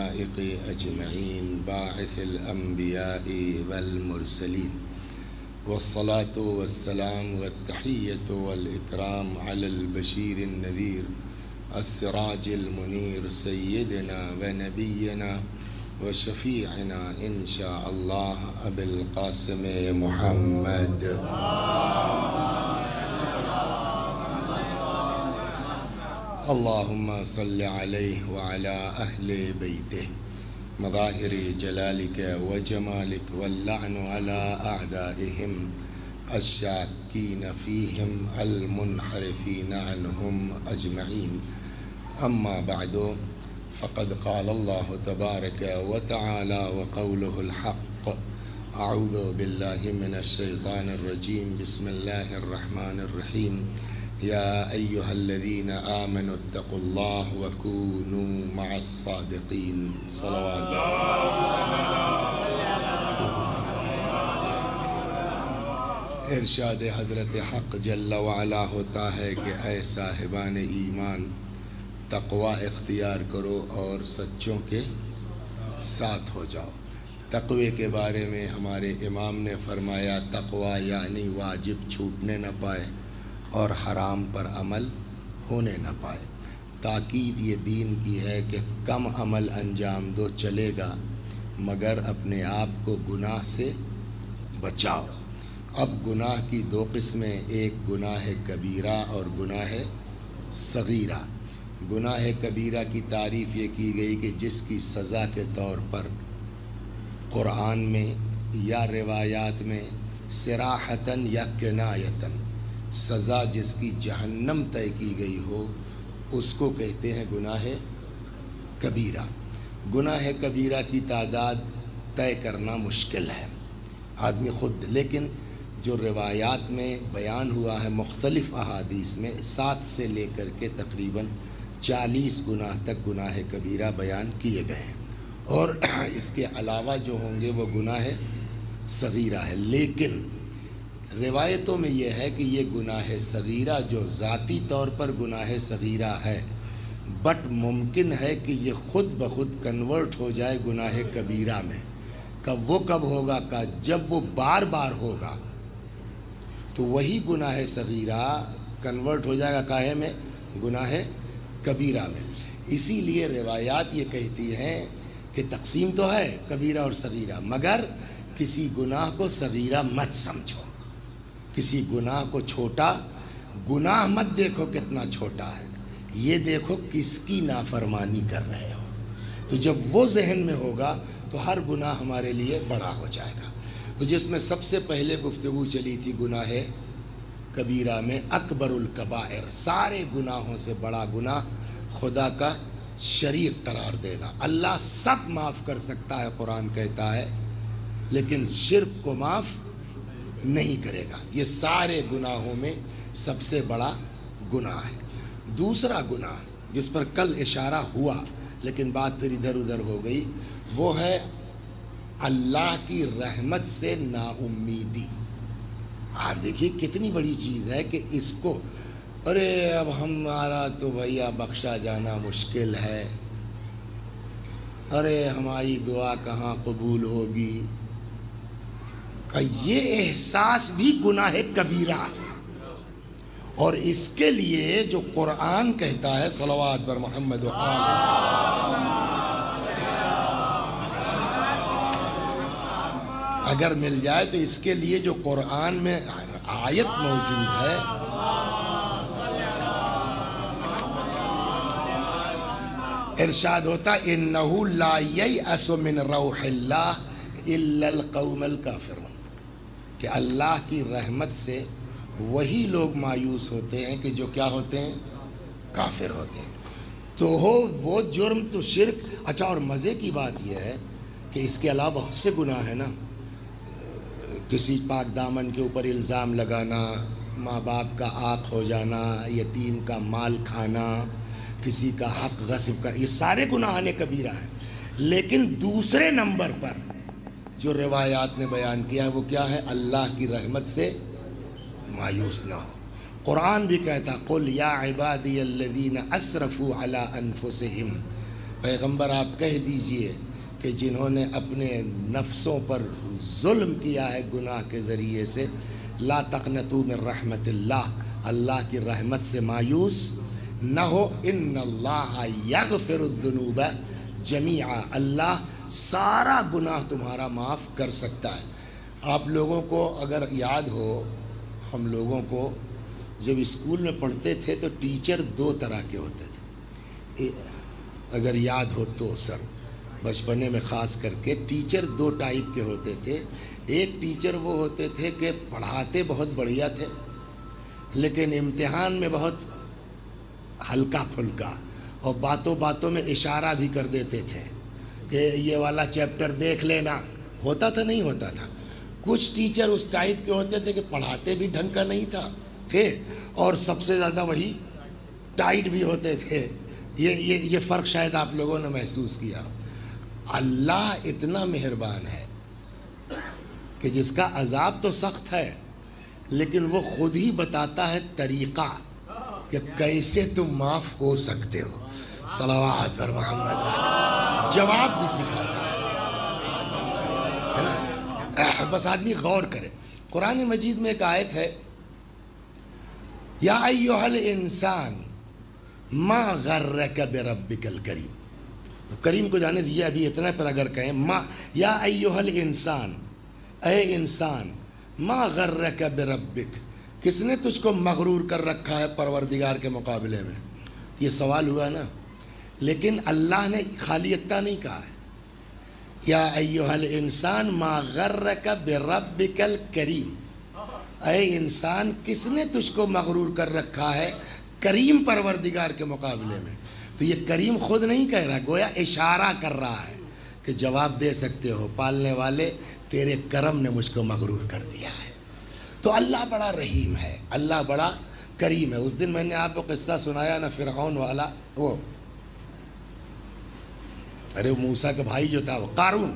والخلائق أجمعين باعث الأنبياء والمرسلين والصلاة والسلام والتحية والإكرام على البشير النذير السراج المنير سيدنا ونبينا وشفيعنا إن شاء الله أبي القاسم محمد. اللهم صل عليه وعلى أهل بيته مظاهر جلالك وجمالك واللعن على أعدائهم الشاكين فيهم المنحرفين عنهم أجمعين. أما بعد، فقد قال الله تبارك وتعالى وقوله الحق: أعوذ بالله من الشيطان الرجيم، بسم الله الرحمن الرحيم. يا أيها الذين آمنوا اتقوا الله وكونوا مع الصادقين. صلوات ارشاد حضرت حق جل وعلا ہوتا ہے کہ اے صاحبان ایمان، تقوی اختیار کرو اور سچوں کے ساتھ ہو جاؤ۔ تقوی کے بارے میں ہمارے امام نے فرمایا، تقوی یعنی واجب چھوٹنے نہ پائے اور حرام پر عمل ہونے نہ پائے۔ تاکید یہ دین کی ہے کہ کم عمل انجام دو چلے گا، مگر اپنے آپ کو گناہ سے بچاؤ۔ اب گناہ کی دو قسمیں، ایک گناہ کبیرہ اور گناہ صغیرہ۔ گناہ کبیرہ کی تعریف یہ کی گئی کہ جس کی سزا کے طور پر قرآن میں یا روایات میں صراحتاً یا کنایتاً سزا جس کی جہنم طے کی گئی ہو، اس کو کہتے ہیں گناہ کبیرہ۔ گناہ کبیرہ کی تعداد طے کرنا مشکل ہے آدمی خود، لیکن جو روایات میں بیان ہوا ہے مختلف احادیث میں 7 سے لے کر کے تقریباً 40 گناہ تک گناہ کبیرہ بیان کیے گئے ہیں، اور اس کے علاوہ جو ہوں گے وہ گناہ صغیرہ ہے۔ لیکن روایتوں میں یہ ہے کہ یہ گناہ صغیرہ جو ذاتی طور پر گناہ صغیرہ ہے، بٹ ممکن ہے کہ یہ خود بخود کنورٹ ہو جائے گناہ کبیرہ میں۔ وہ کب ہوگا؟ کہ جب وہ بار بار ہوگا تو وہی گناہ صغیرہ کنورٹ ہو جائے گا کاہے میں؟ گناہ کبیرہ میں۔ اسی لیے روایات یہ کہتی ہیں کہ تقسیم تو ہے کبیرہ اور صغیرہ، مگر کسی گناہ کو صغیرہ مت سمجھو، کسی گناہ کو چھوٹا گناہ مت دیکھو کتنا چھوٹا ہے، یہ دیکھو کس کی نافرمانی کر رہے ہو۔ تو جب وہ ذہن میں ہوگا تو ہر گناہ ہمارے لیے بڑا ہو جائے گا۔ تو جس میں سب سے پہلے گفتگو چلی تھی گناہ کبیرہ میں، اکبر الکبائر، سارے گناہوں سے بڑا گناہ خدا کا شریک قرار دینا۔ اللہ سب معاف کر سکتا ہے، قرآن کہتا ہے، لیکن شرک کو معاف نہیں کرے گا۔ یہ سارے گناہوں میں سب سے بڑا گناہ ہے۔ دوسرا گناہ جس پر کل اشارہ ہوا لیکن بات پھر ادھر ادھر ہو گئی، وہ ہے اللہ کی رحمت سے نا امیدی۔ آپ دیکھیے کتنی بڑی چیز ہے کہ اس کو، ارے اب ہمارا تو بھیا بخشا جانا مشکل ہے، ارے ہماری دعا کہاں قبول ہوگی، کہ یہ احساس بھی گناہ کبیرہ ہے۔ اور اس کے لیے جو قرآن کہتا ہے، صلوات بر محمد و آل، اگر مل جائے تو اس کے لیے جو قرآن میں آیت موجود ہے، ارشاد ہوتا انہ لا ییأس من روح اللہ الا القوم الکافرون، کہ اللہ کی رحمت سے وہی لوگ مایوس ہوتے ہیں کہ جو کیا ہوتے ہیں؟ کافر ہوتے ہیں۔ تو ہو وہ جرم تو شرک۔ اچھا، اور مزے کی بات یہ ہے کہ اس کے علاوہ بہت سے گناہ ہیں نا، کسی پاک دامن کے اوپر الزام لگانا، ماں باپ کا آق ہو جانا، یتیم کا مال کھانا، کسی کا حق غصب کرنا، یہ سارے گناہ کبیرہ ہیں۔ لیکن دوسرے نمبر پر جو روایات نے بیان کیا ہے وہ کیا ہے؟ اللہ کی رحمت سے مایوس نہ ہو۔ قرآن بھی کہتا قل یا عبادی الذین اسرفوا علی انفسہم پیغمبر آپ کہہ دیجئے کہ جنہوں نے اپنے نفسوں پر ظلم کیا ہے گناہ کے ذریعے سے، لا تقنطوا من رحمت اللہ، اللہ کی رحمت سے مایوس نہ ہو، ان اللہ یغفر الذنوب جمیعا، اللہ سارا گناہ تمہارا معاف کر سکتا ہے۔ آپ لوگوں کو اگر یاد ہو، ہم لوگوں کو جب اسکول میں پڑھتے تھے تو ٹیچر دو طرح کے ہوتے تھے، اگر یاد ہو تو سر، بچپنے میں خاص کر کے ٹیچر دو ٹائپ کے ہوتے تھے۔ ایک ٹیچر وہ ہوتے تھے کہ پڑھاتے بہت بڑھیا تھے لیکن امتحان میں بہت ہلکا پھلکا، اور باتوں باتوں میں اشارہ بھی کر دیتے تھے کہ یہ والا چیپٹر دیکھ لینا، ہوتا تھا نہیں ہوتا تھا۔ کچھ ٹیچر اس ٹائپ کے ہوتے تھے کہ پڑھاتے بھی ڈھنگ کا نہیں تھے اور سب سے زیادہ وہی ٹائٹ بھی ہوتے تھے۔ یہ فرق شاید آپ لوگوں نے محسوس کیا۔ اللہ اتنا مہربان ہے کہ جس کا عذاب تو سخت ہے لیکن وہ خود ہی بتاتا ہے طریقہ کہ کیسے تم معاف ہو سکتے ہو۔ صلوات پر محمد علیہ، جواب بھی سکھاتا ہے نا۔ بس آدمی غور کرے۔ قرآن مجید میں ایک آیت ہے، یا ایھا الانسان ما غرک بربک الکریم، کریم کو جانے دیجیے، ابھی اتنا پر اگر کہیں ما یا ایھا الانسان، اے انسان، ما غرک بربک، کس نے تجھ کو مغرور کر رکھا ہے پروردگار کے مقابلے میں؟ یہ سوال ہوا نا، لیکن اللہ نے خالی اتنا نہیں کہا ہے، یا ایھا الانسان ما غرک بربک الکریم، اے انسان کس نے تجھ کو مغرور کر رکھا ہے کریم پروردگار کے مقابلے میں؟ تو یہ کریم خود نہیں کہہ رہا، گویا اشارہ کر رہا ہے کہ جواب دے سکتے ہو، پالنے والے تیرے کرم نے مجھ کو مغرور کر دیا ہے۔ تو اللہ بڑا رحیم ہے، اللہ بڑا کریم ہے۔ اس دن میں نے آپ کو قصہ سنایا نا، فرعون والا، وہ موسیٰ کا بھائی جو تھا وہ قارون،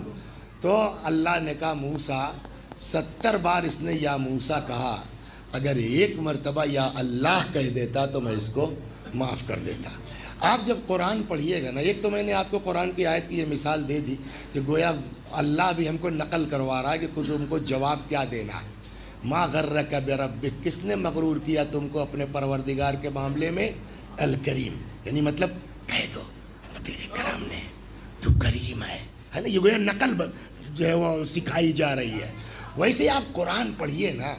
تو اللہ نے کہا موسیٰ 70 بار اس نے یا موسیٰ کہا، اگر ایک مرتبہ یا اللہ کہہ دیتا تو میں اس کو معاف کر دیتا۔ آپ جب قرآن پڑھیے گا نا، ایک تو میں نے آپ کو قرآن کی آیت کی یہ مثال دے دی کہ گویا اللہ بھی ہم کو نقل کروا رہا ہے کہ تم کو جواب کیا دینا ہے۔ ما غرک بربک، کس نے مغرور کیا تم کو اپنے پروردگار کے معاملے میں؟ الکریم، یعنی مطلب کہہ دو تیرے کرم نے، تو کریم ہے نا۔ یہ گویا نقل جو ہے وہ سکھائی جا رہی ہے۔ ویسے آپ قرآن پڑھیے نا،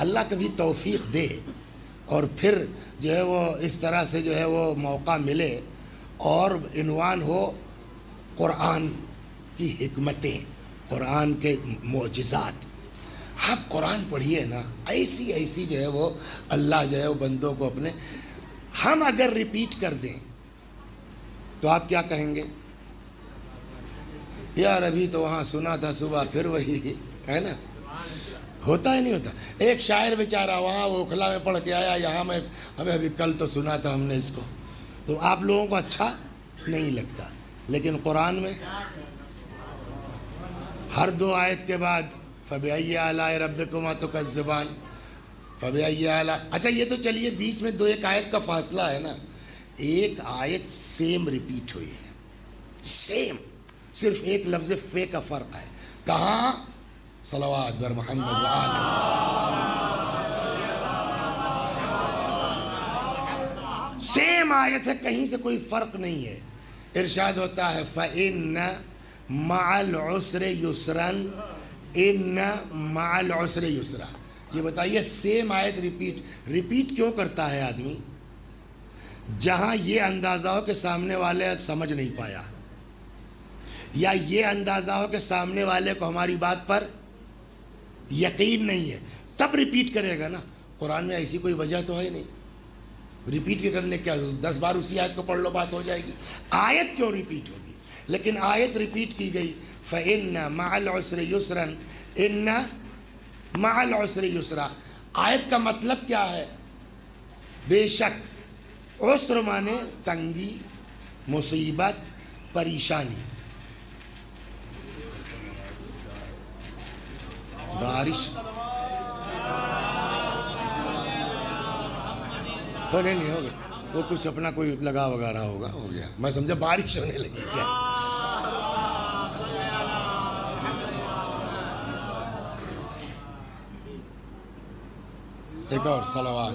اللہ کبھی توفیق دے اور پھر جو ہے وہ اس طرح سے جو ہے وہ موقع ملے اور عنوان ہو قرآن کی حکمتیں، قرآن کے معجزات، آپ قرآن پڑھیے نا، ایسی ایسی جو ہے وہ اللہ جو ہے وہ بندوں کو اپنے، ہم اگر ریپیٹ کر دیں تو آپ کیا کہیں گے؟ یار ابھی تو وہاں سنا تھا صبح، پھر وہی ہے نا، ہوتا ہے نہیں ہوتا۔ ایک شاعر بیچارہ وہاں وہ اوکھلا میں پڑھ کے آیا، یہاں میں ہمیں ابھی کل تو سنا تھا ہم نے اس کو، تو آپ لوگوں کو اچھا نہیں لگتا۔ لیکن قرآن میں ہر 2 آیت کے بعد فَبِأَيِّ آلَاءِ رَبِّكُمَا تُكَذِّبَانِ، فَبِأَيِّ آلَاء، اچھا یہ تو چلیے بیچ میں 2-1 آیت کا فاصلہ ہے نا، ایک آیت سیم ریپیٹ ہوئی ہے، سیم، صرف ایک لفظ فے کا فرق ہے۔ کہاں؟ صلوات بر محمد وآلہ۔ سیم آیت ہے، کہیں سے کوئی فرق نہیں ہے۔ ارشاد ہوتا ہے فَإِنَّ مَعَ الْعُسْرِ يُسْرًا، إِنَّ مَعَ الْعُسْرِ يُسْرًا۔ یہ بتائیے سیم آیت ریپیٹ کیوں کرتا ہے آدمی؟ جہاں یہ اندازہ ہو کہ سامنے والے سمجھ نہیں پایا، یا یہ اندازہ ہو کہ سامنے والے کو ہماری بات پر یقین نہیں ہے، تب ریپیٹ کرے گا نا۔ قرآن میں ایسی کوئی وجہ تو ہے نہیں، ریپیٹ کے کرنے کیا 10 بار اسی آیت کو پڑھ لو بات ہو جائے گی؟ آیت کیوں ریپیٹ ہوگی؟ لیکن آیت ریپیٹ کی گئی، فَإِنَّ مَعَ الْعُسْرِ يُسْرًا، إِنَّ مَعَ الْعُسْرِ يُسْرًا۔ آیت کا مطلب کیا ہے؟ بے شک، عسر مانے تنگی، مصیبت، پریشانی، بارش نہیں ہوگا وہ کچھ اپنا کوئی لگا وغیرہ ہوگا، ہو گیا، میں سمجھا بارش ہونے لگی کیا۔ ایک اور صلوات۔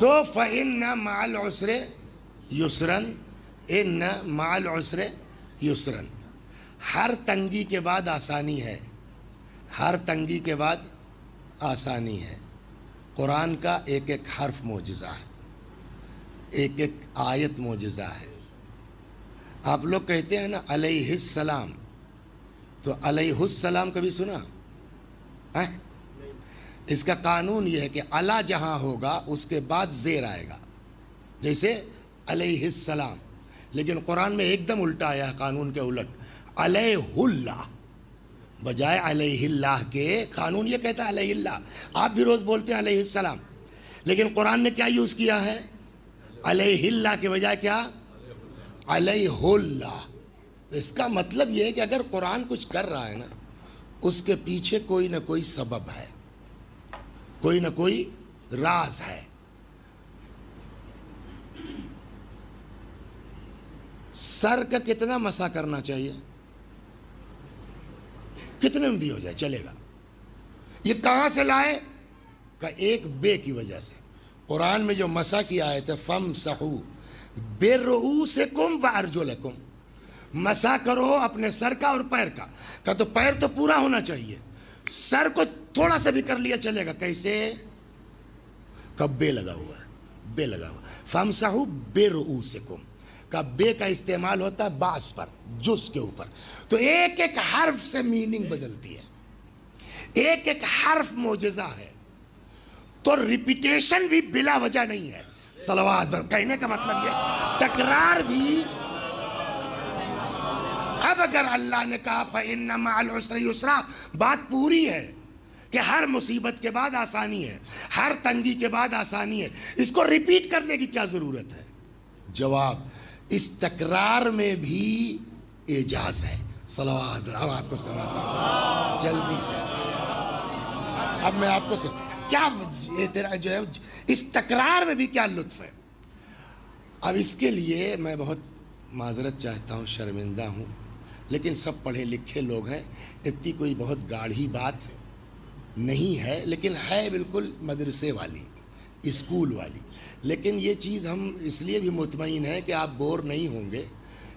تو فَإِنَّ مَعَ الْعُسْرِ يُسْرًا، إِنَّ مَعَ الْعُسْرِ يُسْرًا، ہر تنگی کے بعد آسانی ہے، ہر تنگی کے بعد آسانی ہے۔ قرآن کا ایک ایک حرف معجزہ ہے، ایک ایک آیت معجزہ ہے۔ آپ لوگ کہتے ہیں نا علیہ السلام، تو علیہ السلام کبھی سنا؟ اس کا قانون یہ ہے کہ علی جہاں ہوگا اس کے بعد زیر آئے گا، جیسے علیہ السلام، لیکن قرآن میں ایک دم الٹا آیا ہے، قانون کے الٹ، علیہ اللہ بجائے علیہ اللہ کے۔ قانون یہ کہتا ہے علیہ اللہ، آپ بھی روز بولتے ہیں علیہ السلام، لیکن قرآن نے کیا یوز کیا ہے؟ علیہ اللہ کے بجائے کیا؟ علیہ اللہ۔ اس کا مطلب یہ ہے کہ اگر قرآن کچھ کر رہا ہے نا، اس کے پیچھے کوئی نہ کوئی سبب ہے، کوئی نہ کوئی راز ہے۔ سر کا کتنا مسح کرنا چاہیے؟ کتنے میں بھی ہو جائے چلے گا۔ یہ کہاں سے لائے؟ کہ ایک بے کی وجہ سے۔ قرآن میں جو مسح کی آیت ہے فَامْسَحُوا بِرُؤُوسِكُمْ وَأَرْجُلِكُمْ، مسح کرو اپنے سر کا اور پیر کا۔ کہ تو پیر تو پورا ہونا چاہیے، سر کو تھوڑا سا بھی کر لیا چلے گا۔ کیسے؟ کہ بے لگا ہوا ہے، بے لگا ہوا۔ فَامْسَحُوا بِرُؤُوسِكُمْ کا بے کا استعمال ہوتا ہے باس پر، جز کے اوپر۔ تو ایک ایک حرف سے میننگ بدلتی ہے، ایک ایک حرف معجزہ ہے۔ تو ریپیٹیشن بھی بلا وجہ نہیں ہے۔ صلوات پر کہنے کا مطلب یہ تکرار بھی۔ اب اگر اللہ نے کہا فَإِنَّ مَعَ الْعُسْرِ يُسْرًا، بات پوری ہے کہ ہر مصیبت کے بعد آسانی ہے، ہر تنگی کے بعد آسانی ہے، اس کو ریپیٹ کرنے کی کیا ضرورت ہے؟ جواب، اس تکرار میں بھی اعجاز ہے۔ صلوات، اب آپ کو سناتا ہوں جلدی سے۔ اب میں آپ کو کیا جو ہے اس تکرار میں بھی کیا لطف ہے۔ اب اس کے لیے میں بہت معذرت چاہتا ہوں، شرمندہ ہوں، لیکن سب پڑھے لکھے لوگ ہیں، اتنی کوئی بہت گاڑھی بات نہیں ہے، لیکن ہے بالکل مدرسے والی، اسکول والی۔ لیکن یہ چیز ہم اس لیے بھی مطمئن ہیں کہ آپ بور نہیں ہوں گے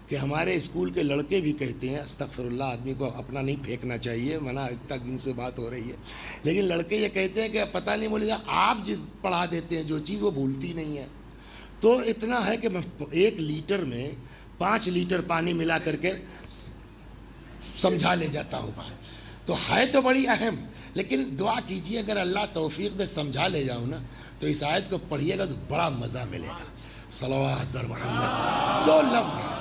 کہ ہمارے اسکول کے لڑکے بھی کہتے ہیں، استغفر اللہ، آدمی کو اپنا نہیں پھینکنا چاہیے، منع اتنا دن سے بات ہو رہی ہے، لیکن لڑکے یہ کہتے ہیں کہ پتہ نہیں مولوی صاحب آپ جس پڑھا دیتے ہیں جو چیز وہ بھولتی نہیں ہے۔ تو اتنا ہے کہ میں 1 لیٹر میں 5 لیٹر پانی ملا کر کے سمجھا لے جاتا ہوں بات، تو ہے تو بڑی اہم، لیکن دعا کیجئے اگر اللہ توفیق دے سمجھا لے جاؤں نا تو اس آیت کو پڑھیے گا تو بڑا مزہ ملے گا۔ صلوات بر محمد۔ 2 لفظ ہیں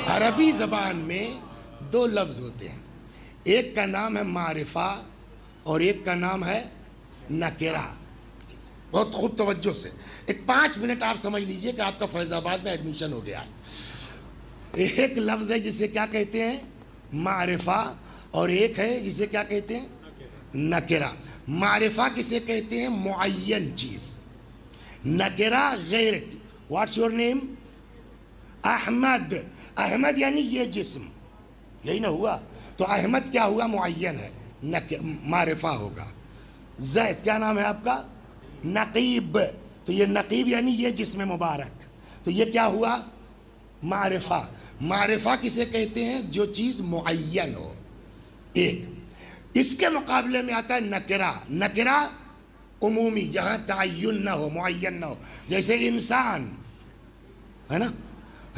عربی زبان میں، 2 لفظ ہوتے ہیں، ایک کا نام ہے معرفہ اور ایک کا نام ہے نکرہ۔ بہت خوب توجہ سے، ایک 5 منٹ آپ سمجھ لیجئے کہ آپ کا فیض آباد میں ایڈمیشن ہو گیا۔ ایک لفظ ہے جسے کیا کہتے ہیں؟ معرفہ، اور ایک ہے جسے کیا کہتے ہیں؟ نکرہ۔ معرفہ کسے کہتے ہیں؟ معین چیز۔ نکرہ غیر۔ What's your name? Ahmed. Ahmed یعنی یہ جسم، یہی نہ ہوا؟ تو احمد کیا ہوا؟ معین ہے، معرفہ ہوگا۔ زید کیا نام ہے آپ کا؟ نقیب۔ تو یہ نقیب یعنی یہ جسم مبارک، تو یہ کیا ہوا؟ معرفہ۔ معرفہ کسے کہتے ہیں؟ جو چیز معین ہو۔ ایک اس کے مقابلے میں آتا ہے نکرہ۔ نکرہ عمومی، جہاں تعین نہ ہو، معین نہ ہو، جیسے انسان ہے نا،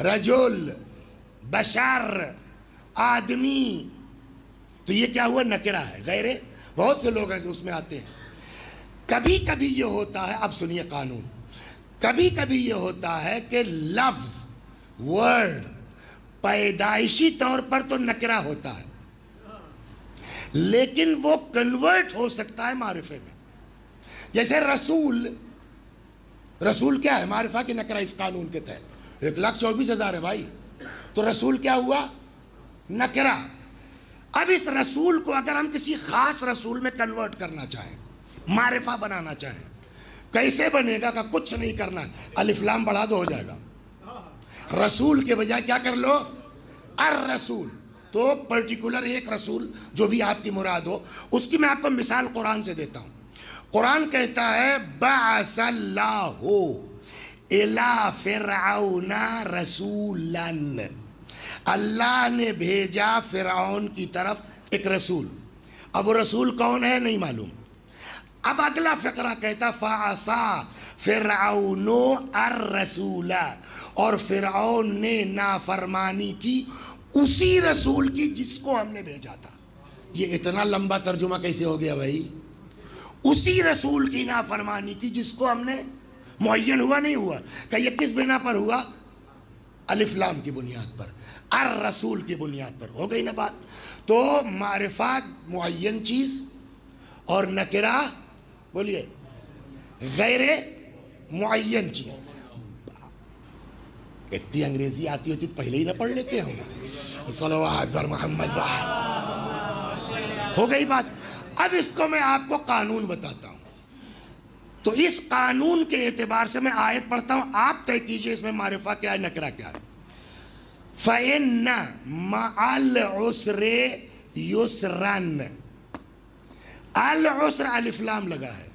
رجل، بشر، آدمی، تو یہ کیا ہوا؟ نکرہ ہے، غیر۔ بہت سے لوگ ہیں اس میں آتے ہیں۔ کبھی کبھی یہ ہوتا ہے، اب سنیے قانون، کبھی کبھی یہ ہوتا ہے کہ لفظ، ورڈ پیدائشی طور پر تو نکرہ ہوتا ہے، لیکن وہ کنورٹ ہو سکتا ہے معرفے میں۔ جیسے رسول، رسول کیا ہے؟ معرفہ کی نکرہ اس قانون کے تحت۔ 1,24,000 ہے بھائی، تو رسول کیا ہوا؟ نکرہ۔ اب اس رسول کو اگر ہم کسی خاص رسول میں کنورٹ کرنا چاہیں، معرفہ بنانا چاہیں، کیسے بنے گا؟ کہ کچھ نہیں کرنا، الف لام بڑھا دو ہو جائے گا، رسول کے بجائے کیا کر لو؟ الرسول۔ تو پرٹیکولر ایک رسول جو بھی آپ کی مراد ہو، اس کی میں آپ کو مثال قرآن سے دیتا ہوں۔ قرآن کہتا ہے بعث اللہ الی فرعون رسولا، اللہ نے بھیجا فرعون کی طرف ایک رسول۔ اب وہ رسول کون ہے نہیں معلوم۔ اب اگلا فقرہ کہتا فعصا فرعون الرسول، اور فرعون نے نافرمانی کی اسی رسول کی جس کو ہم نے بھیجا تھا۔ یہ اتنا لمبا ترجمہ کیسے ہو گیا بھائی؟ اسی رسول کی نافرمانی کی جس کو ہم نے، معین ہوا نہیں ہوا کہ یہ کس بنا پر ہوا؟ الف لام کی بنیاد پر، الرسول کی بنیاد پر۔ ہو گئی نا بات؟ تو معرفات معین چیز اور نکرہ بولیے غیر معین چیز۔ اتنی انگریزی آتی ہوتی پہلے ہی نہ پڑھ لیتے ہم، صلوات بر محمد۔ ہو گئی بات؟ اب اس کو میں آپ کو قانون بتاتا ہوں۔ تو اس قانون کے اعتبار سے میں آیت پڑھتا ہوں، آپ طے کیجئے اس میں معرفہ کیا ہے، نکرہ کیا ہے۔ فَإِنَّ مَعَ الْعُسْرِ يُسْرًا، العسر الف لام لگا ہے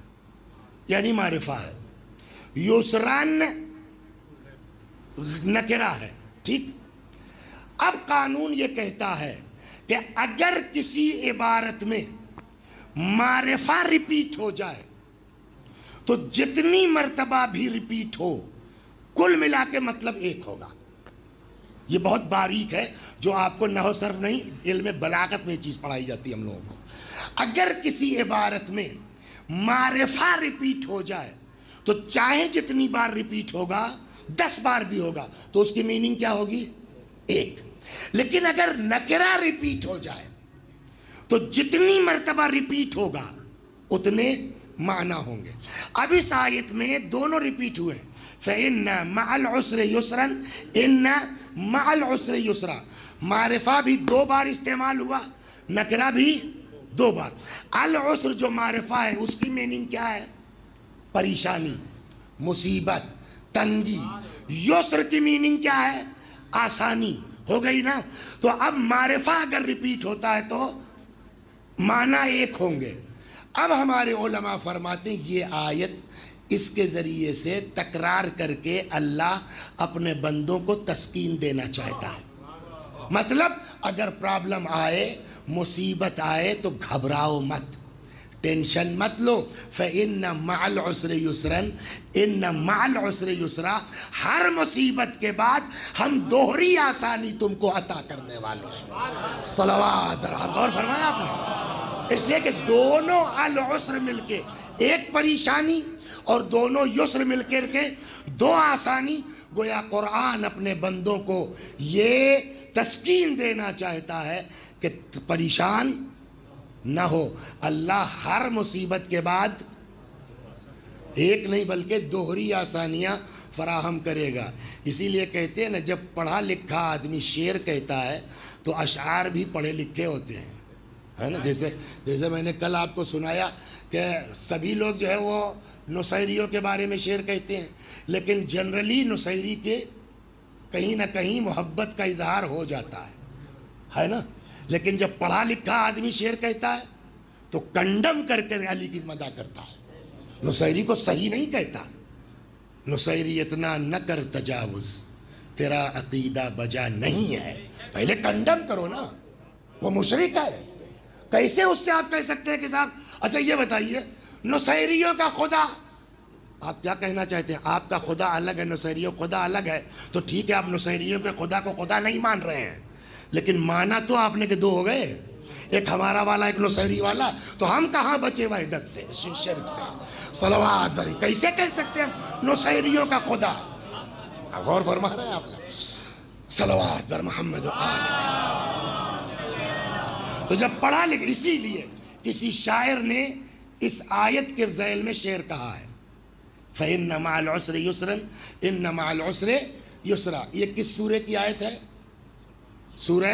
یعنی معرفہ ہے، یسران نکرہ ہے، ٹھیک۔ اب قانون یہ کہتا ہے کہ اگر کسی عبارت میں معرفہ ریپیٹ ہو جائے تو جتنی مرتبہ بھی ریپیٹ ہو کل ملا کے مطلب ایک ہوگا۔ یہ بہت باریک ہے جو آپ کو نحو صرف نہیں، علم بلاغت میں چیز پڑھائی جاتی ہے ہم لوگوں کو۔ اگر کسی عبارت میں معرفہ ریپیٹ ہو جائے تو چاہے جتنی بار ریپیٹ ہوگا، 10 بار بھی ہوگا، تو اس کی میننگ کیا ہوگی؟ ایک۔ لیکن اگر نکرہ ریپیٹ ہو جائے تو جتنی مرتبہ ریپیٹ ہوگا اتنے معنی ہوں گے۔ اب اس آیت میں دونوں ریپیٹ ہوئے، فَإِنَّ مَعَ الْعُسْرِ يُسْرًا، إِنَّ مَعَ الْعُسْرِ يُسْرًا۔ معرفہ بھی 2 بار استعمال ہوا، نکرہ بھی 2 بار۔ العسر جو معرفہ ہے اس کی میننگ کیا ہے؟ پریشانی، مصیبت، تنگی۔ یسر کی میننگ کیا ہے؟ آسانی۔ ہو گئی نا؟ تو اب معرفہ اگر ریپیٹ ہوتا ہے تو معنی ایک ہوں گے۔ اب ہمارے علماء فرماتے ہیں یہ آیت اس کے ذریعے سے تکرار کر کے اللہ اپنے بندوں کو تسکین دینا چاہتا ہے۔ مطلب اگر پرابلم آئے، مصیبت آئے تو گھبراؤ مت، ٹینشن مت لو۔ فَإِنَّ مَعَ الْعُسْرِ يُسْرًا، إِنَّ مَعَ الْعُسْرِ يُسْرًا۔ ہر مصیبت کے بعد ہم دوہری آسانی تم کو عطا کرنے والے ہیں۔ صلوات، غور فرمایا آپ نے؟ اس لیے کہ دونوں العسر مل کے ایک پریشانی اور دونوں یسر مل کر کے 2 آسانی، گویا قرآن اپنے بندوں کو یہ تسکین دینا چاہتا ہے کہ پریشان نہ ہو۔ اللہ ہر مصیبت کے بعد ایک نہیں بلکہ دوہری آسانیاں فراہم کرے گا۔ اسی لیے کہتے ہیں نا، جب پڑھا لکھا آدمی شعر کہتا ہے تو اشعار بھی پڑھے لکھے ہوتے ہیں، ہے نا؟ جیسے میں نے کل آپ کو سنایا کہ سبھی لوگ جو ہے وہ نصیریوں کے بارے میں شعر کہتے ہیں، لیکن جنرلی نصیری کے کہیں نہ کہیں محبت کا اظہار ہو جاتا ہے نا؟ لیکن جب پڑھا لکھا آدمی شعر کہتا ہے تو کنڈم کر کے علی کی مدح کرتا ہے، نصیری کو صحیح نہیں کہتا۔ نصیری اتنا نہ کر تجاوز، تیرا عقیدہ بجا نہیں ہے، پہلے کنڈم کرو نا، وہ مشرک ہے۔ کیسے اس سے آپ کہہ سکتے ہیں کہ صاحب اچھا یہ بتائیے نصیریوں کا خدا، آپ کیا کہنا چاہتے ہیں؟ آپ کا خدا الگ ہے، نصیریوں خدا الگ ہے، تو ٹھیک ہے آپ نصیریوں کے خدا کو خدا نہیں مان رہے ہیں، لیکن مانا تو آپ نے کہ 2 ہو گئے، ایک ہمارا والا ایک نصیری والا، تو ہم کہاں بچے وحدت سے، شرک سے؟ صلوات، کیسے کہہ سکتے ہیں نصیریوں کا خدا؟ غور فرما رہے ہیں آپ نے؟ صلوات بر محمد و آل۔ تو جب پڑھا لکھا، اسی لیے کسی شاعر نے اس آیت کے ذیل میں شعر کہا ہے، فَإِنَّ مَعَ الْعُسْرِ يُسْرًا إِنَّ مَعَ الْعُسْرِ يُسْرًا۔ یہ کس سورہ کی آیت ہے؟ سورہ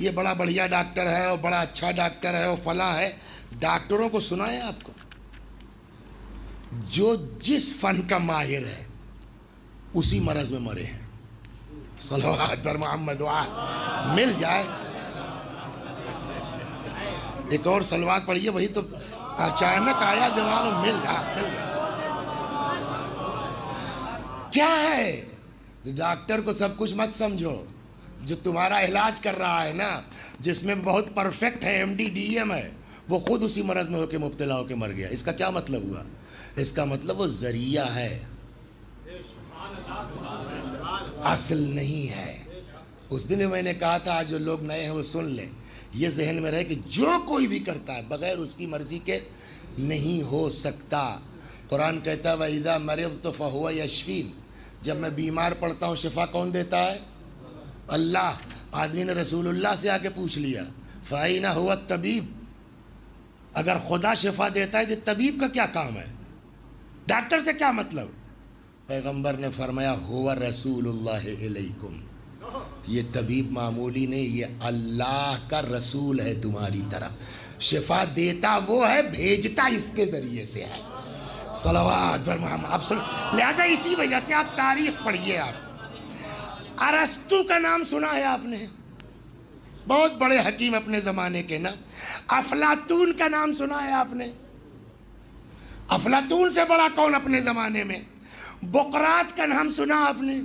یہ بڑا بڑھیا ڈاکٹر ہے اور بڑا اچھا ڈاکٹر ہے اور فلاں ہے. ڈاکٹروں کو سنا ہے آپ کو؟ جو جس فن کا ماہر ہے اسی مرض میں مرے ہیں. صلوات پر محمد وآل مل جائے. ایک اور صلوات پڑھیے، وہی تو اچانک آیا دماغ میں. مل گیا. کیا ہے؟ ڈاکٹر کو سب کچھ مت سمجھو. جو تمہارا علاج کر رہا ہے نا، جس میں بہت پرفیکٹ ہے، ایم ڈی ڈی ایم ہے، وہ خود اسی مرض میں ہو کے مبتلا ہو کے مر گیا. اس کا کیا مطلب ہوا؟ اس کا مطلب وہ ذریعہ ہے، اصل نہیں ہے. اس دن میں نے کہا تھا، جو لوگ نئے ہیں وہ سن لیں، یہ ذہن میں رہے کہ جو کوئی بھی کرتا ہے بغیر اس کی مرضی کے نہیں ہو سکتا. قرآن کہتا ہے وَإِذَا مَرِضْتُ فَهُوَ يَشْفِينِ. جب میں بیمار پڑتا ہوں شفا کون دیتا ہے؟ اللہ. آدمی نے رسول اللہ سے آ کے پوچھ لیا فَأَيْنَ هُوَ الطَّبِيبُ. اگر خدا شفا دیتا ہے تو طبیب کا کیا کام ہے؟ ڈاکٹر سے کیا مطلب؟ پیغمبر نے فرمایا هُوَ رَسُولُ اللَّهِ إِلَيْكُمْ. یہ طبیب معمولی نہیں، یہ اللہ کا رسول ہے تمہاری طرف. شفا دیتا وہ ہے، بھیجتا اس کے ذریعے سے ہے. صلوات بر محمد. آپ سن، لہذا اسی وجہ سے آپ تاریخ پڑھیے. آپ ارسطو کا نام سنا ہے آپ نے؟ بہت بڑے حکیم اپنے زمانے کے نا. افلاطون کا نام سنا ہے آپ نے؟ افلاطون سے بڑا کون اپنے زمانے میں؟ بقراط کا نام سنا آپ نے؟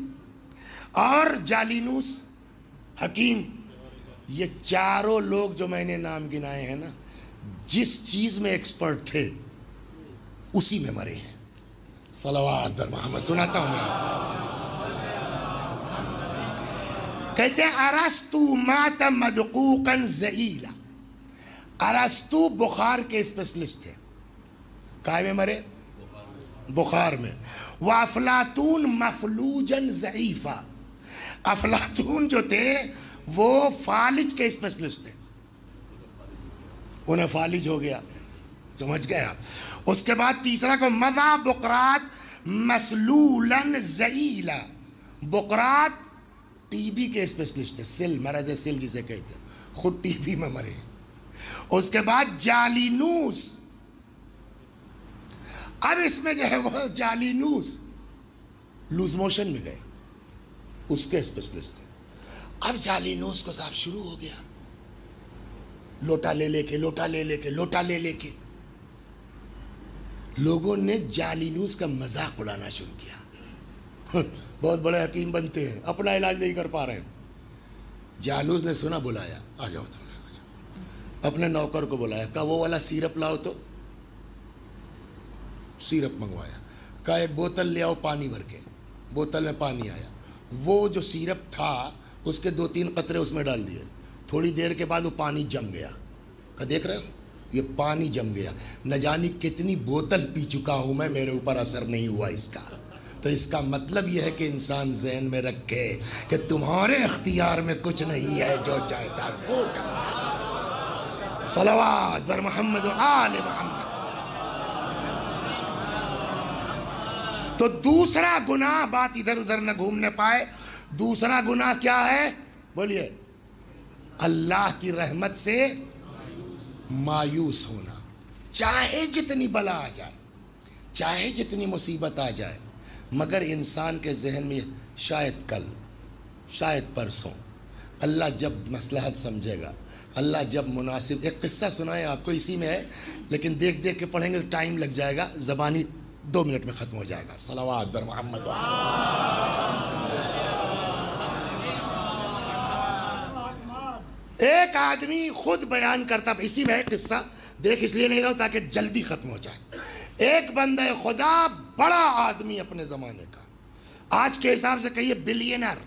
اور جالینوس حکیم. یہ چاروں لوگ جو میں نے نام گنائے ہیں نا، جس چیز میں ایکسپرٹ تھے اسی میں مرے ہیں. صلوات بر محمد. سناتا ہوں میں. کہتے ہیں ارسطو مات مدقوقا ذلیلا. ارسطو بخار کے اسپیشلسٹ تھے. کائے میں مرے؟ بخار میں. وافلاطون مفلوجا ضعیفا. افلاطون جو تھے وہ فالج کے اسپیشلسٹ تھے، انہیں فالج ہو گیا. سمجھ گئے آپ؟ اس کے بعد تیسرا کو مضى بقراط مسلولا ذلیلا. بقراط ٹی بی کے اسپیشلسٹ تھے. سل، مرض سل جسے کہتے ہیں، خود ٹی بی میں مرے. اس کے بعد جالینوس. اب اس میں جو ہے وہ جالینوس لوز موشن میں گئے، اس کے اسپیشلسٹ تھے. اب جالینوس کو صاحب شروع ہو گیا، لوٹا لے لے کے لوٹا لے لے کے لوٹا لے لے کے. لوگوں نے جالینوس کا مذاق اڑانا شروع کیا. بہت بڑے حکیم بنتے ہیں، اپنا علاج نہیں کر پا رہے ہیں. جالینوس نے سنا، بلایا، آ جاؤ تم. اپنے نوکر کو بلایا، کہا وہ والا سیرپ لاؤ. تو سیرپ منگوایا. کہا ایک بوتل لے آؤ پانی بھر کے. بوتل میں پانی آیا. وہ جو سیرپ تھا اس کے 2-3 قطرے اس میں ڈال دیے. تھوڑی دیر کے بعد وہ پانی جم گیا. کہا دیکھ رہے ہو، یہ پانی جم گیا. نہ جانی کتنی بوتل پی چکا ہوں میں، میرے اوپر اثر نہیں ہوا اس کا. تو اس کا مطلب یہ ہے کہ انسان ذہن میں رکھے کہ تمہارے اختیار میں کچھ نہیں ہے، جو چاہتا وہ کرتا. صلوات بر محمد و آل محمد. تو دوسرا گناہ، بات ادھر ادھر نہ گھومنے پائے، دوسرا گناہ کیا ہے؟ بولیے. اللہ کی رحمت سے مایوس ہونا. چاہے جتنی بلا آ جائے، چاہے جتنی مصیبت آ جائے، مگر انسان کے ذہن میں شاید کل، شاید پرسوں، اللہ جب مصلحت سمجھے گا، اللہ جب مناسب. ایک قصہ سنائیں آپ کو، اسی میں ہے لیکن دیکھ دیکھ کے پڑھیں گے تو ٹائم لگ جائے گا، زبانی 2 منٹ میں ختم ہو جائے گا. صلوات بر محمد. ایک آدمی خود بیان کرتا، اسی میں ہے قصہ، دیکھ اس لیے نہیں رہا تاکہ جلدی ختم ہو جائے. ایک بندہ خدا، بڑا آدمی اپنے زمانے کا، آج کے حساب سے کہیے بلینر،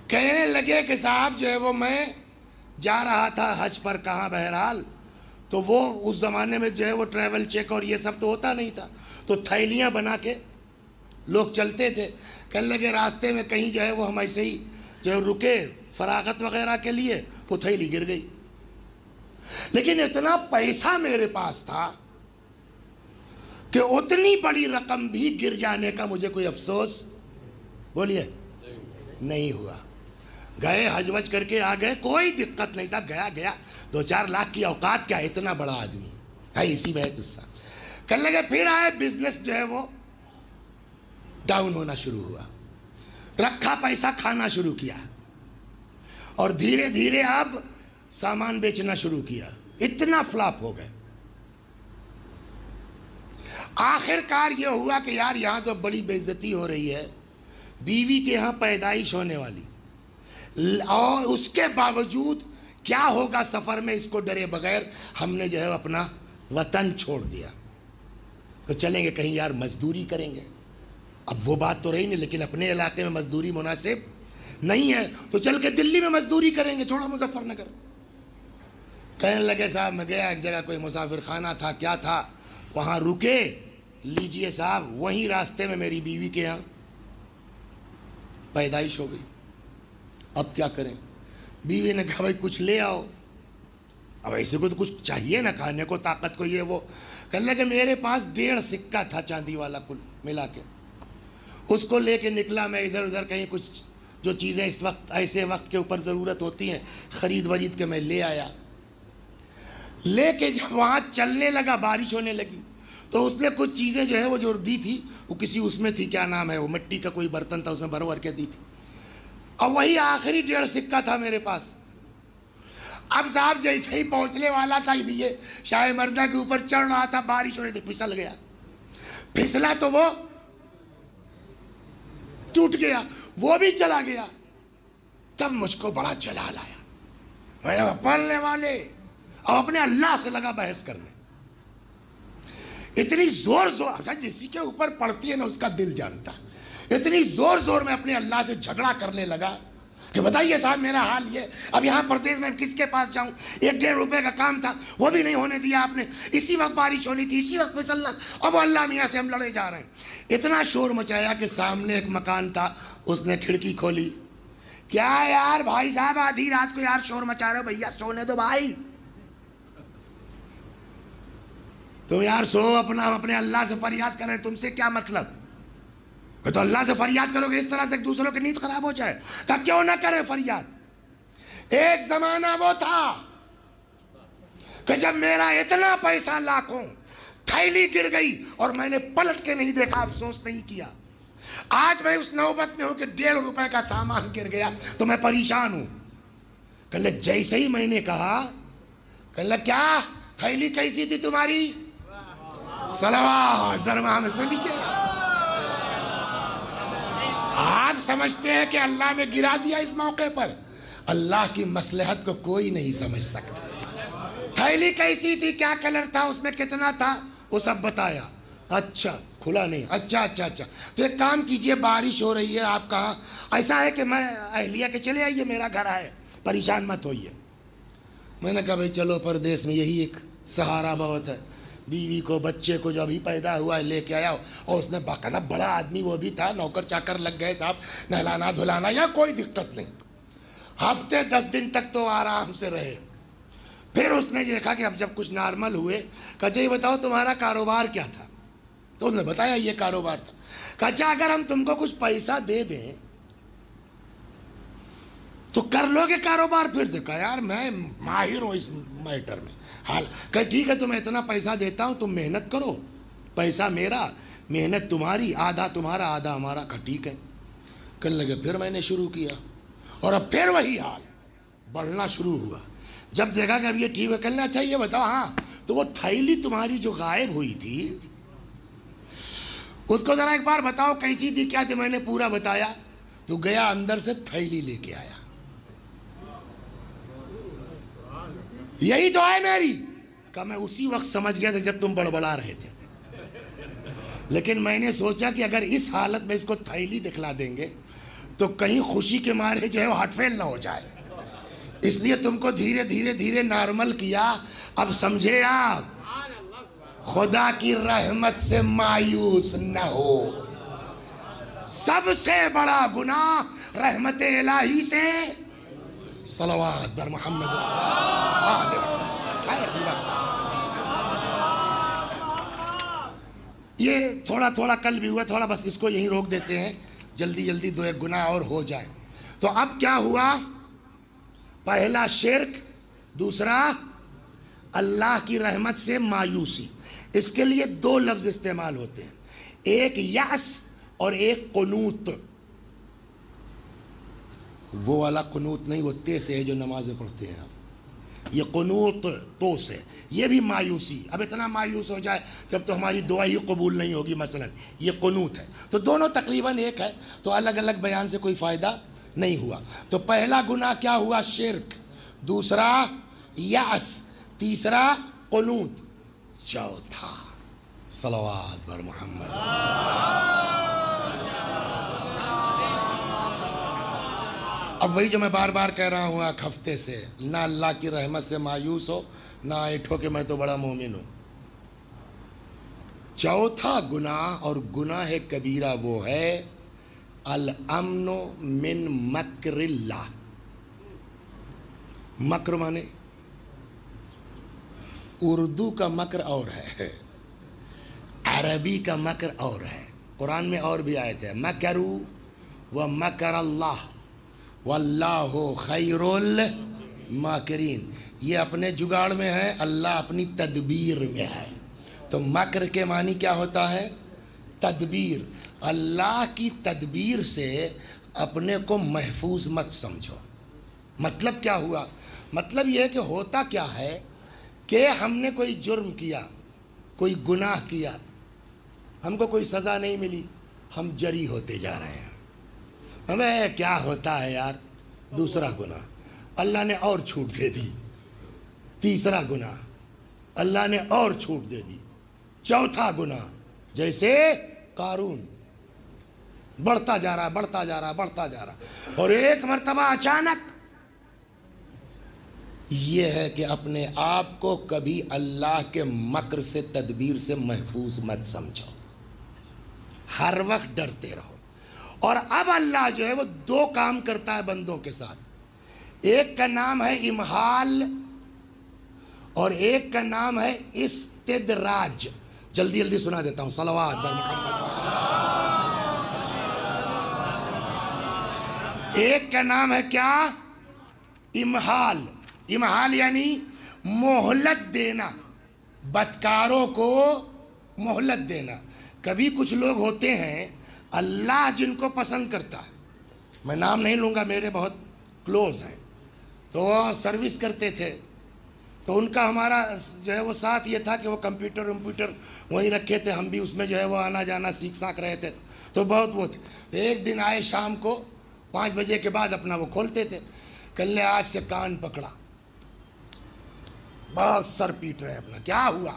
کہنے لگے کہ صاحب جو ہے وہ میں جا رہا تھا حج پر، کہاں بہرحال، تو وہ اس زمانے میں جو ہے وہ ٹریول چیک اور یہ سب تو ہوتا نہیں تھا، تو تھیلیاں بنا کے لوگ چلتے تھے. کہنے لگے راستے میں کہیں جو ہے وہ ہم ایسے ہی جو ہے رکے فراغت وغیرہ کے لیے، وہ تھیلی گر گئی. لیکن اتنا پیسہ میرے پاس تھا کہ اتنی بڑی رقم بھی گر جانے کا مجھے کوئی افسوس، بولیے، نہیں ہوا. گئے حج وج کر کے آ گئے، کوئی دقت نہیں صاحب، گیا 2-4 لاکھ کی اوقات، کیا اتنا بڑا آدمی ہے، اسی میں ہے قصہ۔ کرنے لگے، پھر آئے، بزنس جو ہے وہ ڈاؤن ہونا شروع ہوا، رکھا پیسہ کھانا شروع کیا، اور دھیرے دھیرے اب سامان بیچنا شروع کیا، اتنا فلاپ ہو گئے۔ آخر کار یہ ہوا کہ یار یہاں تو بڑی بے عزتی ہو رہی ہے، بیوی کے یہاں پیدائش ہونے والی، اور اس کے باوجود کیا ہوگا سفر میں، اس کو ڈرے بغیر ہم نے جو ہے اپنا وطن چھوڑ دیا، تو چلیں گے کہیں یار مزدوری کریں گے۔ اب وہ بات تو رہی نہیں، لیکن اپنے علاقے میں مزدوری مناسب نہیں ہے، تو چل کے دلی میں مزدوری کریں گے، چھوڑا مظفر نگر۔ کہنے لگے صاحب میں گیا ایک جگہ، کوئی مسافر خانہ تھا، کیا تھا، وہاں رکے، لیجئے صاحب، وہیں راستے میں میری بیوی کے یہاں پیدائش ہو گئی۔ اب کیا کریں؟ بیوی نے کہا بھائی کچھ لے آؤ، اب ایسے کو تو کچھ چاہیے نا کھانے کو، طاقت کو، یہ وہ۔ کہنے لگے میرے پاس 1.5 سکہ تھا چاندی والا کل ملا کے، اس کو لے کے نکلا میں ادھر ادھر، کہیں کچھ جو چیزیں اس وقت ایسے وقت کے اوپر ضرورت ہوتی ہیں خرید ورید کے میں لے آیا۔ لے کے جب وہاں چلنے لگا، بارش ہونے لگی، تو اس نے کچھ چیزیں جو ہے وہ جو دی تھی، وہ کسی اس میں تھی، کیا نام ہے وہ، مٹی کا کوئی برتن تھا، اس میں بھر بھر کے دی تھی، اور وہی آخری 1.5 سکہ تھا میرے پاس۔ اب صاحب جیسے ہی پہنچنے والا تھا، یہ شاہ مردہ کے اوپر چڑھ رہا تھا، بارش ہو رہی تھی، پھسل گیا، پھسلا تو وہ ٹوٹ گیا، وہ بھی چلا گیا۔ تب مجھ کو بڑا جلال آیا، میں پڑھنے والے، اب اپنے اللہ سے لگا بحث کرنے، اتنی زور جسی کے اوپر پڑتی ہے نا اس کا دل جانتا، اتنی زور میں اپنے اللہ سے جھگڑا کرنے لگا کہ بتائیے صاحب میرا حال یہ، اب یہاں پردیس میں کس کے پاس جاؤں، 1-1.5 روپے کا کام تھا وہ بھی نہیں ہونے دیا آپ نے، اسی وقت بارش ہونی تھی، اسی وقت پھسلنا، اب اللہ میاں سے ہم لڑے جا رہے ہیں۔ اتنا شور مچایا کہ سامنے ایک مکان تھا، اس نے کھڑکی کھولی، کیا یار بھائی صاحب آدھی رات کو یار شور مچا رہے ہو، بھیا سونے دو بھائی، تم یار سو اپنا، ہم اپنے اللہ سے فریاد کر رہے ہیں، تم سے کیا مطلب؟ تو اللہ سے فریاد کرو گے اس طرح سے دوسروں کی نیند خراب ہو جائے، تب کیوں نہ کرے فریاد۔ ایک زمانہ وہ تھا کہ جب میرا اتنا پیسہ لاکھوں، تھیلی گر گئی اور میں نے پلٹ کے نہیں دیکھا، افسوس نہیں کیا۔ آج میں اس نوبت میں ہوں کہ 1.5 روپے کا سامان گر گیا تو میں پریشان ہوں۔ کہ جیسے ہی میں نے کہا، کہ کیا تھیلی کیسی تھی تمہاری، صلوات درگاہ میں سنیے، آپ سمجھتے ہیں کہ اللہ نے گرا دیا اس موقع پر، اللہ کی مصلحت کو کوئی نہیں سمجھ سکتا۔ تھیلی کیسی تھی، کیا کلر تھا، اس میں کتنا تھا، وہ سب بتایا۔ اچھا کھلا نہیں، اچھا تو ایک کام کیجئے، بارش ہو رہی ہے، آپ کہاں، ایسا ہے کہ میں اہلیہ کے چلے آئیے، میرا گھر ہے، پریشان مت ہوئیے۔ میں نے کہا بھائی چلو، پردیس میں یہی ایک سہارا بہت ہے، بیوی کو بچے کو جو ابھی پیدا ہوا ہے لے کے آیا، اور اس نے باقاعدہ بڑا آدمی وہ بھی تھا، نوکر چاکر لگ گئے صاحب، نہلانا دھلانا، یا کوئی دقت نہیں، ہفتے 10 دن تک تو آرام سے رہے۔ پھر اس نے دیکھا کہ اب جب کچھ نارمل ہوئے، کہا جی بتاؤ تمہارا کاروبار کیا تھا، تو اس نے بتایا یہ کاروبار تھا۔ کہا اچھا اگر ہم تم کو کچھ پیسہ دے دیں تو کر لو گے کاروبار؟ پھر سے کہا یار میں ماہر ہوں اس میٹر میں، حال کہ ٹھیک ہے تمہیں اتنا پیسہ دیتا ہوں، تم محنت کرو، پیسہ میرا، محنت تمہاری، آدھا تمہارا آدھا ہمارا۔ کہا ٹھیک ہے۔ کرنے لگے، پھر میں نے شروع کیا، اور اب پھر وہی حال بڑھنا شروع ہوا۔ جب دیکھا کہ اب یہ ٹھیک ہے، کرنا چاہیے، بتاؤ ہاں، تو وہ تھیلی تمہاری جو غائب ہوئی تھی اس کو ذرا ایک بار بتاؤ کیسی تھی، کیا تھی؟ میں نے پورا بتایا، تو گیا اندر سے تھیلی لے کے آیا، یہی تو ہے میری۔ کہ میں اسی وقت سمجھ گیا تھا جب تم بڑبڑا رہے تھے، لیکن میں نے سوچا کہ اگر اس حالت میں اس کو تھیلی دکھلا دیں گے تو کہیں خوشی کے مارے جو ہے وہ ہٹ فیل نہ ہو جائے، اس لیے تم کو دھیرے دھیرے نارمل کیا۔ اب سمجھے آپ، خدا کی رحمت سے مایوس نہ ہو، سب سے بڑا گناہ رحمت الہی سے، صلوات بر محمد۔ یہ تھوڑا کل بھی ہوا، تھوڑا بس اس کو یہیں روک دیتے ہیں، جلدی 2 ایک گناہ اور ہو جائے۔ تو اب کیا ہوا؟ پہلا شرک، دوسرا اللہ کی رحمت سے مایوسی۔ اس کے لیے دو لفظ استعمال ہوتے ہیں، ایک یأس اور ایک قنوط۔ وہ والا قنوط نہیں، وہ تے سے ہے جو نمازیں پڑھتے ہیں آپ، یہ قنوط تو سے، یہ بھی مایوسی۔ اب اتنا مایوس ہو جائے جب تو ہماری دعا ہی قبول نہیں ہوگی، مثلا یہ قنوط ہے۔ تو دونوں تقریباً ایک ہے، تو الگ الگ بیان سے کوئی فائدہ نہیں ہوا۔ تو پہلا گناہ کیا ہوا؟ شرک، دوسرا یأس، تیسرا قنوط، چوتھا صلوات بر محمد۔ اب وہی جو میں بار بار کہہ رہا ہوں ایک ہفتے سے، نہ اللہ کی رحمت سے مایوس ہو، نہ ایٹھو کہ میں تو بڑا مومن ہوں۔ چوتھا گناہ، اور گناہ کبیرہ وہ ہے الامن من مکر اللہ۔ مکر مانے اردو کا مکر اور ہے، عربی کا مکر اور ہے۔ قرآن میں اور بھی آیت ہے، مکروا ومکر اللہ واللہ خیر الماکرین۔ یہ اپنے جگاڑ میں ہے، اللہ اپنی تدبیر میں ہے۔ تو مکر کے معنی کیا ہوتا ہے؟ تدبیر۔ اللہ کی تدبیر سے اپنے کو محفوظ مت سمجھو۔ مطلب کیا ہوا؟ مطلب یہ کہ ہوتا کیا ہے کہ ہم نے کوئی جرم کیا، کوئی گناہ کیا، ہم کو کوئی سزا نہیں ملی، ہم جری ہوتے جا رہے ہیں۔ ہمیں کیا ہوتا ہے یار؟ دوسرا گناہ، اللہ نے اور چھوٹ دے دی۔ تیسرا گناہ، اللہ نے اور چھوٹ دے دی۔ چوتھا گناہ، جیسے قارون، بڑھتا جا رہا بڑھتا جا رہا بڑھتا جا رہا، اور ایک مرتبہ اچانک یہ ہے کہ اپنے آپ کو کبھی اللہ کے مکر سے، تدبیر سے محفوظ مت سمجھو، ہر وقت ڈرتے رہو۔ اور اب اللہ جو ہے وہ دو کام کرتا ہے بندوں کے ساتھ، ایک کا نام ہے امحال اور ایک کا نام ہے استدراج۔ جلدی جلدی سنا دیتا ہوں، صلوات بر محمد۔ ایک کا نام ہے کیا؟ امحال۔ امحال یعنی مہلت دینا، بدکاروں کو مہلت دینا۔ کبھی کچھ لوگ ہوتے ہیں اللہ جن کو پسند کرتا ہے، میں نام نہیں لوں گا، میرے بہت کلوز ہیں، تو وہ سروس کرتے تھے، تو ان کا ہمارا جو ہے وہ ساتھ یہ تھا کہ وہ کمپیوٹر وہیں رکھے تھے، ہم بھی اس میں جو ہے وہ آنا جانا سیکھ ساکھ رہے تھے، تو بہت وہ تھے۔ تو ایک دن آئے شام کو 5 بجے کے بعد اپنا وہ کھولتے تھے، کل نے آج سے کان پکڑا، بہت سر پیٹ رہے اپنا، کیا ہوا؟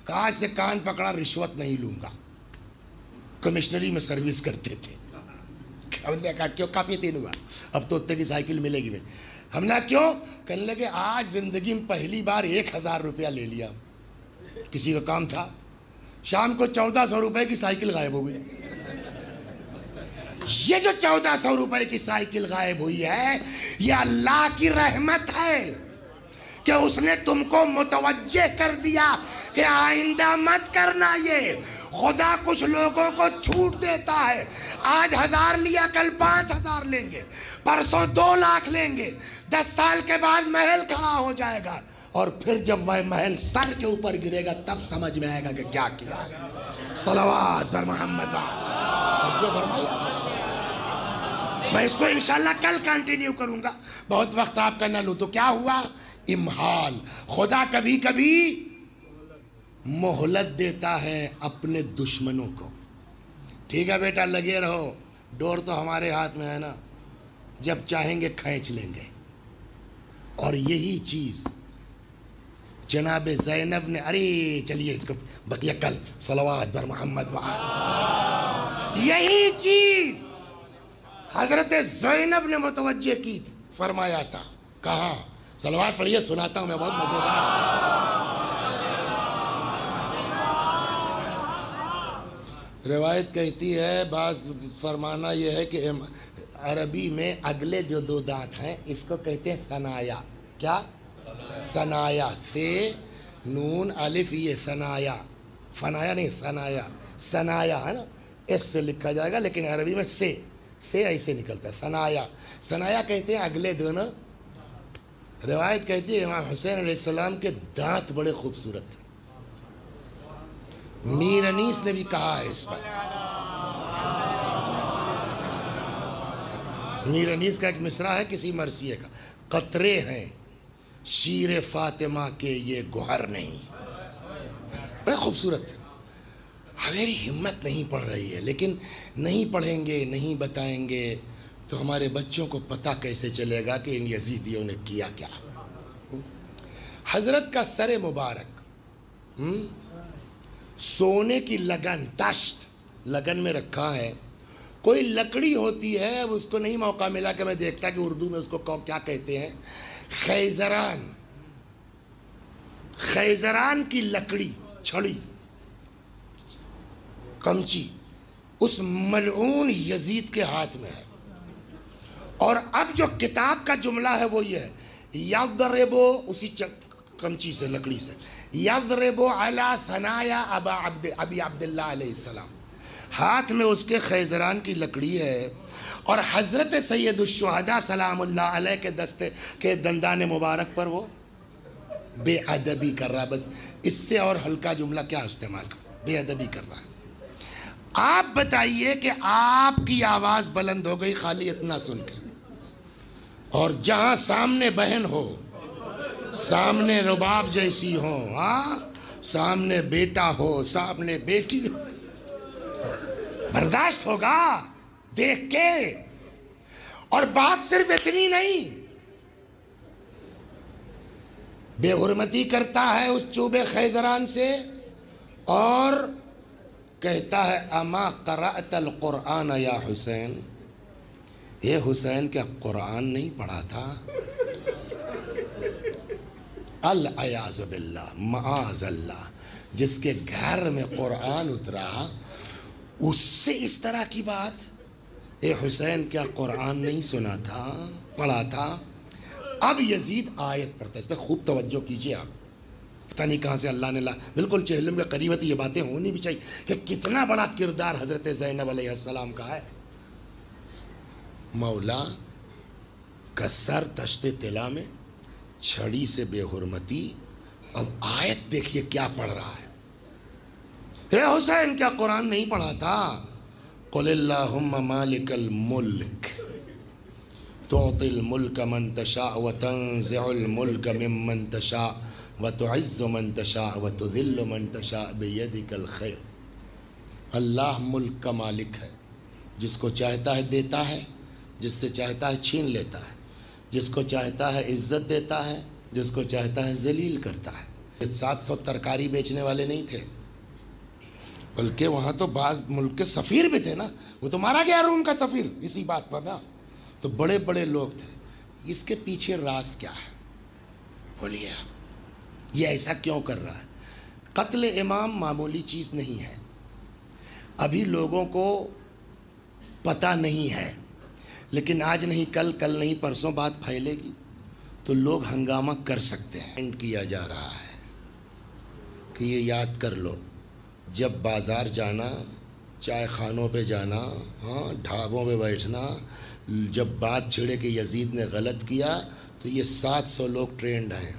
کہ آج سے کان پکڑا، رشوت نہیں لوں گا۔ کمشنری میں سروس کرتے تھے۔ ہم نے کہا کیوں؟ کافی دن ہوا، اب تو اتنے کی سائیکل ملے گی میں۔ ہم نے کیوں؟ کہنے لگے آج زندگی میں پہلی بار 1000 روپیہ لے لیا، کسی کا کام تھا، شام کو 1400 روپے کی سائیکل غائب ہو گئی۔ یہ جو 1400 روپے کی سائیکل غائب ہوئی ہے، یہ اللہ کی رحمت ہے کہ اس نے تم کو متوجہ کر دیا کہ آئندہ مت کرنا یہ۔ خدا کچھ لوگوں کو چھوٹ دیتا ہے، آج 1000 لیا، کل 5000 لیں گے، پرسوں 2 لاکھ لیں گے، 10 سال کے بعد محل کھڑا ہو جائے گا، اور پھر جب وہ محل سر کے اوپر گرے گا تب سمجھ میں آئے گا کہ کیا کیا ہے۔ صلوات بر محمد۔ میں اس کو انشاءاللہ کل کنٹینیو کروں گا، بہت وقت آپ کا نہ لوں۔ تو کیا ہوا؟ امحال۔ خدا کبھی کبھی مہلت دیتا ہے اپنے دشمنوں کو۔ ٹھیک ہے بیٹا، لگے رہو، ڈور تو ہمارے ہاتھ میں ہے نا، جب چاہیں گے کھینچ لیں گے۔ اور یہی چیز جناب زینب نے، ارے چلیے اس کو بقیہ کل، صلوات بر محمد وآلہ۔ یہی چیز حضرت زینب نے متوجہ کی، فرمایا تھا، کہا، صلوات پڑھیے، سناتا ہوں میں، بہت مزیدار چیز۔ روایت کہتی ہے، بعض فرمانا یہ ہے کہ عربی میں اگلے جو 2 دانت ہیں اس کو کہتے ہیں ثنایا۔ کیا؟ ثنایا، سے نون الف یہ ثنایا، فنایا نہیں ثنایا، ثنایا ہے نا، اس سے لکھا جائے گا، لیکن عربی میں سے سے ایسے نکلتا ہے ثنایا. ثنایا کہتے ہیں اگلے دونوں. روایت کہتی ہے امام حسین علیہ السلام کے دانت بڑے خوبصورت تھے. میر انیس نے بھی کہا ہے اس پر. میر انیس کا ایک مصرع ہے کسی مرثیے کا: قطرے ہیں شیر فاطمہ کے یہ گوہر نہیں. بڑے خوبصورت ہے. ہماری ہمت نہیں پڑھ رہی ہے، لیکن نہیں پڑھیں گے، نہیں بتائیں گے تو ہمارے بچوں کو پتہ کیسے چلے گا کہ ان یزیدیوں نے کیا کیا. حضرت کا سر مبارک سونے کی لگن، تشت لگن میں رکھا ہے. کوئی لکڑی ہوتی ہے، اب اس کو نہیں موقع ملا کہ میں دیکھتا کہ اردو میں اس کو کیا کہتے ہیں. خیزران، خیزران کی لکڑی، چھڑی، کمچی اس ملعون یزید کے ہاتھ میں ہے. اور اب جو کتاب کا جملہ ہے وہ یہ ہے: یضربو، اسی کمچی سے، لکڑی سے، یضربو علی ثنایا ابی عبداللہ علیہ السلام. ہاتھ میں اس کے خیزران کی لکڑی ہے اور حضرت سید الشہداء سلام اللہ علیہ کے دستے کے دندان مبارک پر وہ بے ادبی کر رہا ہے. بس اس سے اور ہلکا جملہ کیا استعمال کر، بے ادبی کر رہا ہے. آپ بتائیے کہ آپ کی آواز بلند ہو گئی خالی اتنا سن کے، اور جہاں سامنے بہن ہو، سامنے رباب جیسی ہو، ہاں، سامنے بیٹا ہو، سامنے بیٹی ہو، برداشت ہوگا دیکھ کے. اور بات صرف اتنی نہیں، بے حرمتی کرتا ہے اس چوبے خیزران سے اور کہتا ہے: اما قرأت القرآن یا حسین، یہ حسین کیا قرآن نہیں پڑھا تھا؟ العیاذ باللہ، معاذ اللہ. جس کے گھر میں قرآن اترا اس سے اس طرح کی بات. اے حسین کیا قرآن نہیں سنا تھا، پڑھا تھا؟ اب یزید آیت پڑھتا ہے. اس پہ خوب توجہ کیجئے آپ. پتہ نہیں کہاں سے اللہ نے بالکل چہلم کے قریبت یہ باتیں ہونی بھی چاہیے کہ کتنا بڑا کردار حضرت زینب علیہ السلام کا ہے. مولا کا سر تشت طلا میں، چھڑی سے بے حرمتی. اب آیت دیکھیے کیا پڑھ رہا ہے: اے حسین کیا قرآن نہیں پڑھا تھا؟ قل اللہم مالک الملک تعطی الملک من تشاء وتنزع الملک ممن تشاء وتعز من تشاء وتذل من تشاء بیدک الخیر. اللہ ملک کا مالک ہے، جس کو چاہتا ہے دیتا ہے، جس سے چاہتا ہے چھین لیتا ہے، جس کو چاہتا ہے عزت دیتا ہے، جس کو چاہتا ہے ذلیل کرتا ہے. 700 ترکاری بیچنے والے نہیں تھے، بلکہ وہاں تو بعض ملک کے سفیر بھی تھے نا. وہ تو مارا گیا روم کا سفیر اسی بات پر نا. تو بڑے بڑے لوگ تھے. اس کے پیچھے راز کیا ہے بولیے آپ؟ یہ ایسا کیوں کر رہا ہے؟ قتل امام معمولی چیز نہیں ہے. ابھی لوگوں کو پتہ نہیں ہے، لیکن آج نہیں کل، کل نہیں پرسوں بات پھیلے گی تو لوگ ہنگامہ کر سکتے ہیں. اینڈ کیا جا رہا ہے کہ یہ یاد کر لو، جب بازار جانا، چائے خانوں پہ جانا، ہاں، ڈھابوں پہ بیٹھنا، جب بات چھڑے کہ یزید نے غلط کیا تو یہ 700 لوگ ٹرینڈ ہیں.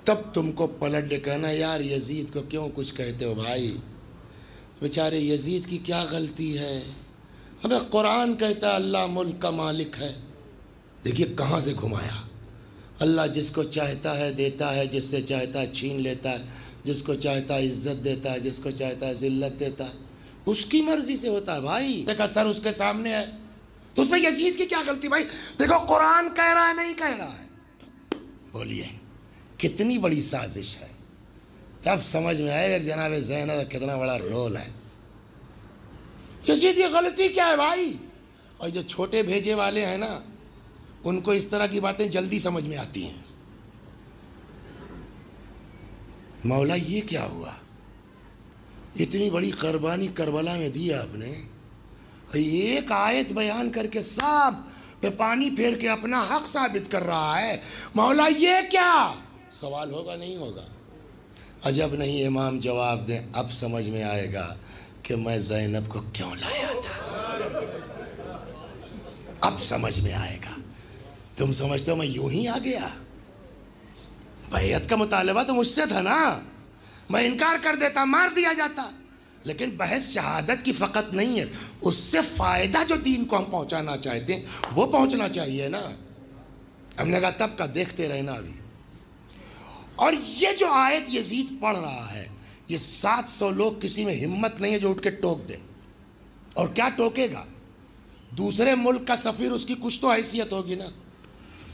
تب تم کو پلٹ کے کہنا: یار یزید کو کیوں کچھ کہتے ہو بھائی، بیچارے یزید کی کیا غلطی ہے؟ ہمیں قرآن کہتا ہے اللہ ملک کا مالک ہے. دیکھیے کہاں سے گھمایا. اللہ جس کو چاہتا ہے دیتا ہے، جس سے چاہتا ہے چھین لیتا ہے، جس کو چاہتا ہے عزت دیتا ہے، جس کو چاہتا ہے ذلت دیتا ہے. اس کی مرضی سے ہوتا ہے بھائی. دیکھا سر اس کے سامنے ہے تو اس میں یزید کی کیا غلطی بھائی؟ دیکھو قرآن کہہ رہا ہے نہیں کہہ رہا ہے. بولیے کتنی بڑی سازش ہے. تب سمجھ میں آئے گا جناب زینب کا کتنا بڑا رول ہے. یزید کی غلطی کیا ہے بھائی؟ اور جو چھوٹے بھیجے والے ہیں نا، ان کو اس طرح کی باتیں جلدی سمجھ میں آتی ہیں. مولا یہ کیا ہوا؟ اتنی بڑی قربانی کربلا میں دی آپ نے، ایک آیت بیان کر کے سب پہ پانی پھیر کے اپنا حق ثابت کر رہا ہے. مولا یہ کیا؟ سوال ہوگا نہیں ہوگا؟ عجب نہیں امام جواب دیں. اب سمجھ میں آئے گا کہ میں زینب کو کیوں لایا تھا. اب سمجھ میں آئے گا. تم سمجھتے ہو میں یوں ہی آ گیا؟ بیعت کا مطالبہ تو مجھ سے تھا نا، میں انکار کر دیتا، مار دیا جاتا. لیکن بحث شہادت کی فقط نہیں ہے، اس سے فائدہ جو دین کو ہم پہنچانا چاہتے ہیں وہ پہنچنا چاہیے نا. ہم نے کہا تب کا دیکھتے رہنا ابھی. اور یہ جو آیت یزید پڑھ رہا ہے، یہ 700 لوگ کسی میں ہمت نہیں ہے جو اٹھ کے ٹوک دے. اور کیا ٹوکے گا؟ دوسرے ملک کا سفیر، اس کی کچھ تو حیثیت ہوگی نا.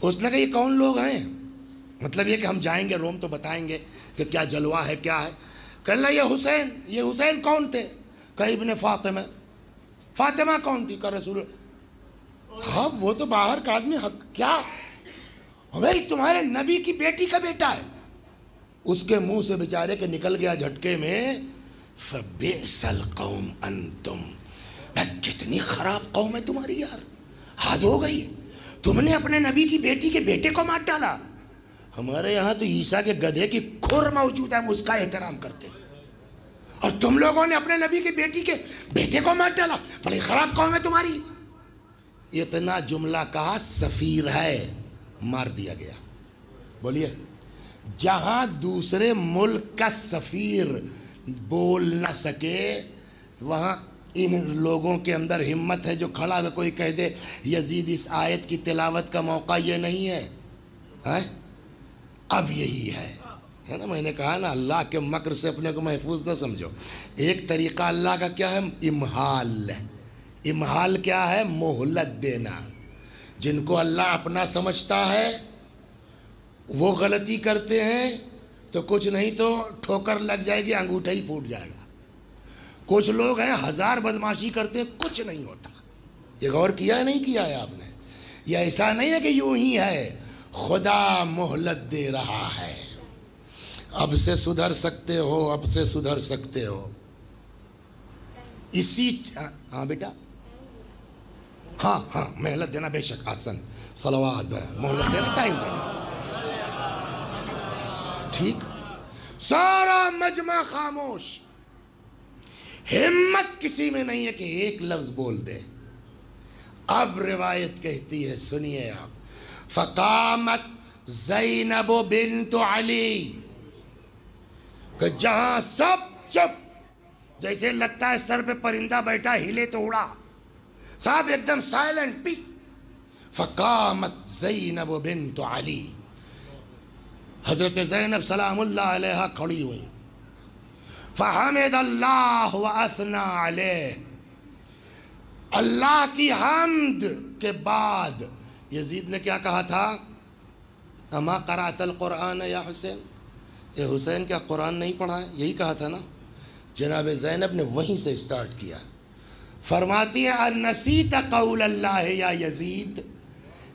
اس نے کہا یہ کون لوگ ہیں؟ مطلب یہ کہ ہم جائیں گے روم تو بتائیں گے کہ کیا جلوہ ہے کیا ہے. کہ اللہ یہ حسین کون تھے؟ کہ ابن فاطمہ. فاطمہ کون تھی؟ کہ رسول. ہاں وہ تو باہر کا آدمی. کیا بھائی تمہارے نبی کی بیٹی کا بیٹا ہے؟ اس کے منہ سے بیچارے کے نکل گیا جھٹکے میں فَبِئْسَ الْقَوْمُ أَنْتُمْ. کتنی خراب قوم ہے تمہاری یار، حد ہو گئی. تم نے اپنے نبی کی بیٹی کے بیٹے کو مار ڈالا. ہمارے یہاں تو عیسیٰ کے گدھے کی کھر موجود ہے، ہم اس کا احترام کرتے ہیں، اور تم لوگوں نے اپنے نبی کی بیٹی کے بیٹے کو مار ڈالا. بڑی خراب قوم ہے تمہاری. اتنا جملہ کہا، سفیر ہے، مار دیا گیا. بولیے، جہاں دوسرے ملک کا سفیر بول نہ سکے وہاں ان لوگوں کے اندر ہمت ہے جو کھڑا ہے کوئی کہہ دے یزید اس آیت کی تلاوت کا موقع یہ نہیں ہے. اب یہی ہے نا. میں نے کہا نا اللہ کے مکر سے اپنے کو محفوظ نہ سمجھو. ایک طریقہ اللہ کا کیا ہے؟ امہال. امہال کیا ہے؟ مہلت دینا. جن کو اللہ اپنا سمجھتا ہے وہ غلطی کرتے ہیں تو کچھ نہیں تو ٹھوکر لگ جائے گی، انگوٹھا ہی پھوٹ جائے گا. کچھ لوگ ہیں 1000 بدماشی کرتے ہیں، کچھ نہیں ہوتا. یہ غور کیا ہے نہیں کیا ہے آپ نے؟ یہ ایسا نہیں ہے کہ یوں ہی ہے، خدا مہلت دے رہا ہے. اب سے سدھر سکتے ہو، اب سے سدھر سکتے ہو. اسی ہاں بیٹا، ہاں مہلت دینا بے شک آسن، صلوات مہلت دینا، ٹائم دینا. ٹھیک. سارا مجمع خاموش. ہمت کسی میں نہیں ہے کہ ایک لفظ بول دے. اب روایت کہتی ہے، سنیے آپ. فقامت زینب بنت علی. کہ جہاں سب چپ، جیسے لگتا ہے سر پہ پرندہ بیٹھا ہلے تو اڑا، سب ایک دم سائلنٹ پی. فقامت زینب بنت علی. حضرت زینب سلام اللہ علیہا کھڑی ہوئی. فحمد اللہ واثنى علیہ. اللہ کی حمد کے بعد یزید نے کیا کہا تھا؟ اما قرأت القرآن یا حسین. اے حسین کیا قرآن نہیں پڑھا ہے؟ یہی کہا تھا نا. جناب زینب نے وہیں سے سٹارٹ کیا. فرماتی ہے انسیت قول اللہ یا یزید.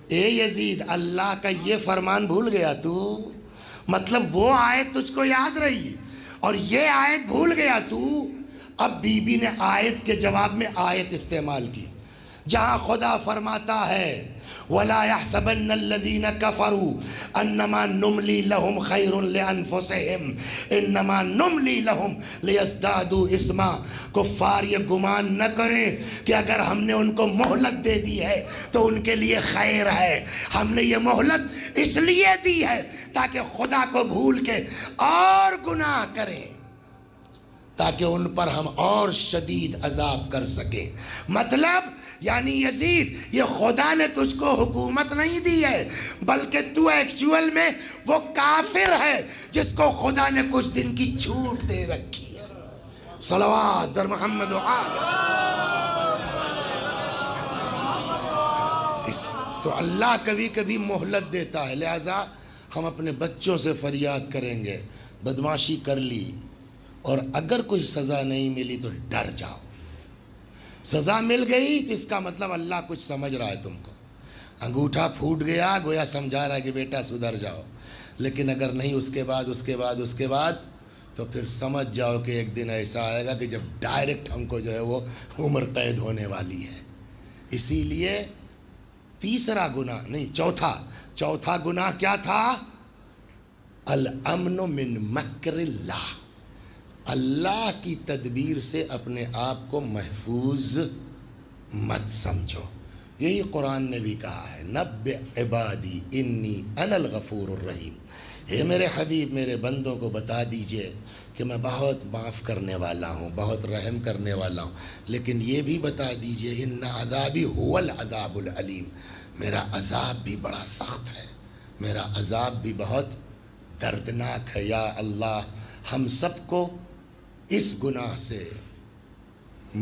اے یزید، اللہ کا یہ فرمان بھول گیا تو؟ مطلب وہ آیت تجھ کو یاد رہی اور یہ آیت بھول گیا تو؟ اب بی بی نے آیت کے جواب میں آیت استعمال کی جہاں خدا فرماتا ہے وَلَا يَحْسَبَنَّ الَّذِينَ كَفَرُوا أَنَّمَا نُمْلِي لَهُمْ خَيْرٌ لِأَنفُسِهِمْ إِنَّمَا نُمْلِي لَهُمْ لِيَزْدَادُوا إِثْمًا. کفار یہ گمان نہ کریں کہ اگر ہم نے ان کو مہلت دے دی ہے تو ان کے لیے خیر ہے. ہم نے یہ مہلت اس لیے دی ہے تاکہ خدا کو بھول کے اور گناہ کریں، تاکہ ان پر ہم اور شدید عذاب کر سکیں. مطلب یعنی یزید، یہ خدا نے تجھ کو حکومت نہیں دی ہے، بلکہ تو ایکچول میں وہ کافر ہے جس کو خدا نے کچھ دن کی چھوٹ دے رکھی ہے. صلوات در محمد و آل. تو اللہ کبھی کبھی مہلت دیتا ہے. لہذا ہم اپنے بچوں سے فریاد کریں گے، بدماشی کر لی اور اگر کوئی سزا نہیں ملی تو ڈر جاؤ. سزا مل گئی تو اس کا مطلب اللہ کچھ سمجھ رہا ہے تم کو. انگوٹھا پھوٹ گیا گویا سمجھا رہا ہے کہ بیٹا سدھر جاؤ. لیکن اگر نہیں اس کے بعد تو پھر سمجھ جاؤ کہ ایک دن ایسا آئے گا کہ جب ڈائریکٹ ہم کو جو ہے وہ عمر قید ہونے والی ہے. اسی لیے تیسرا گناہ نہیں، چوتھا گناہ کیا تھا؟ الامن من مکر اللہ. اللہ کی تدبیر سے اپنے آپ کو محفوظ مت سمجھو. یہی قرآن نے بھی کہا ہے، نبئ عبادی انی انا الغفور الرحیم، اے میرے حبیب میرے بندوں کو بتا دیجئے کہ میں بہت معاف کرنے والا ہوں، بہت رحم کرنے والا ہوں، لیکن یہ بھی بتا دیجئے ان عذابی هو العذاب العلیم، میرا عذاب بھی بڑا سخت ہے، میرا عذاب بھی بہت دردناک ہے۔ یا اللہ ہم سب کو اس گناہ سے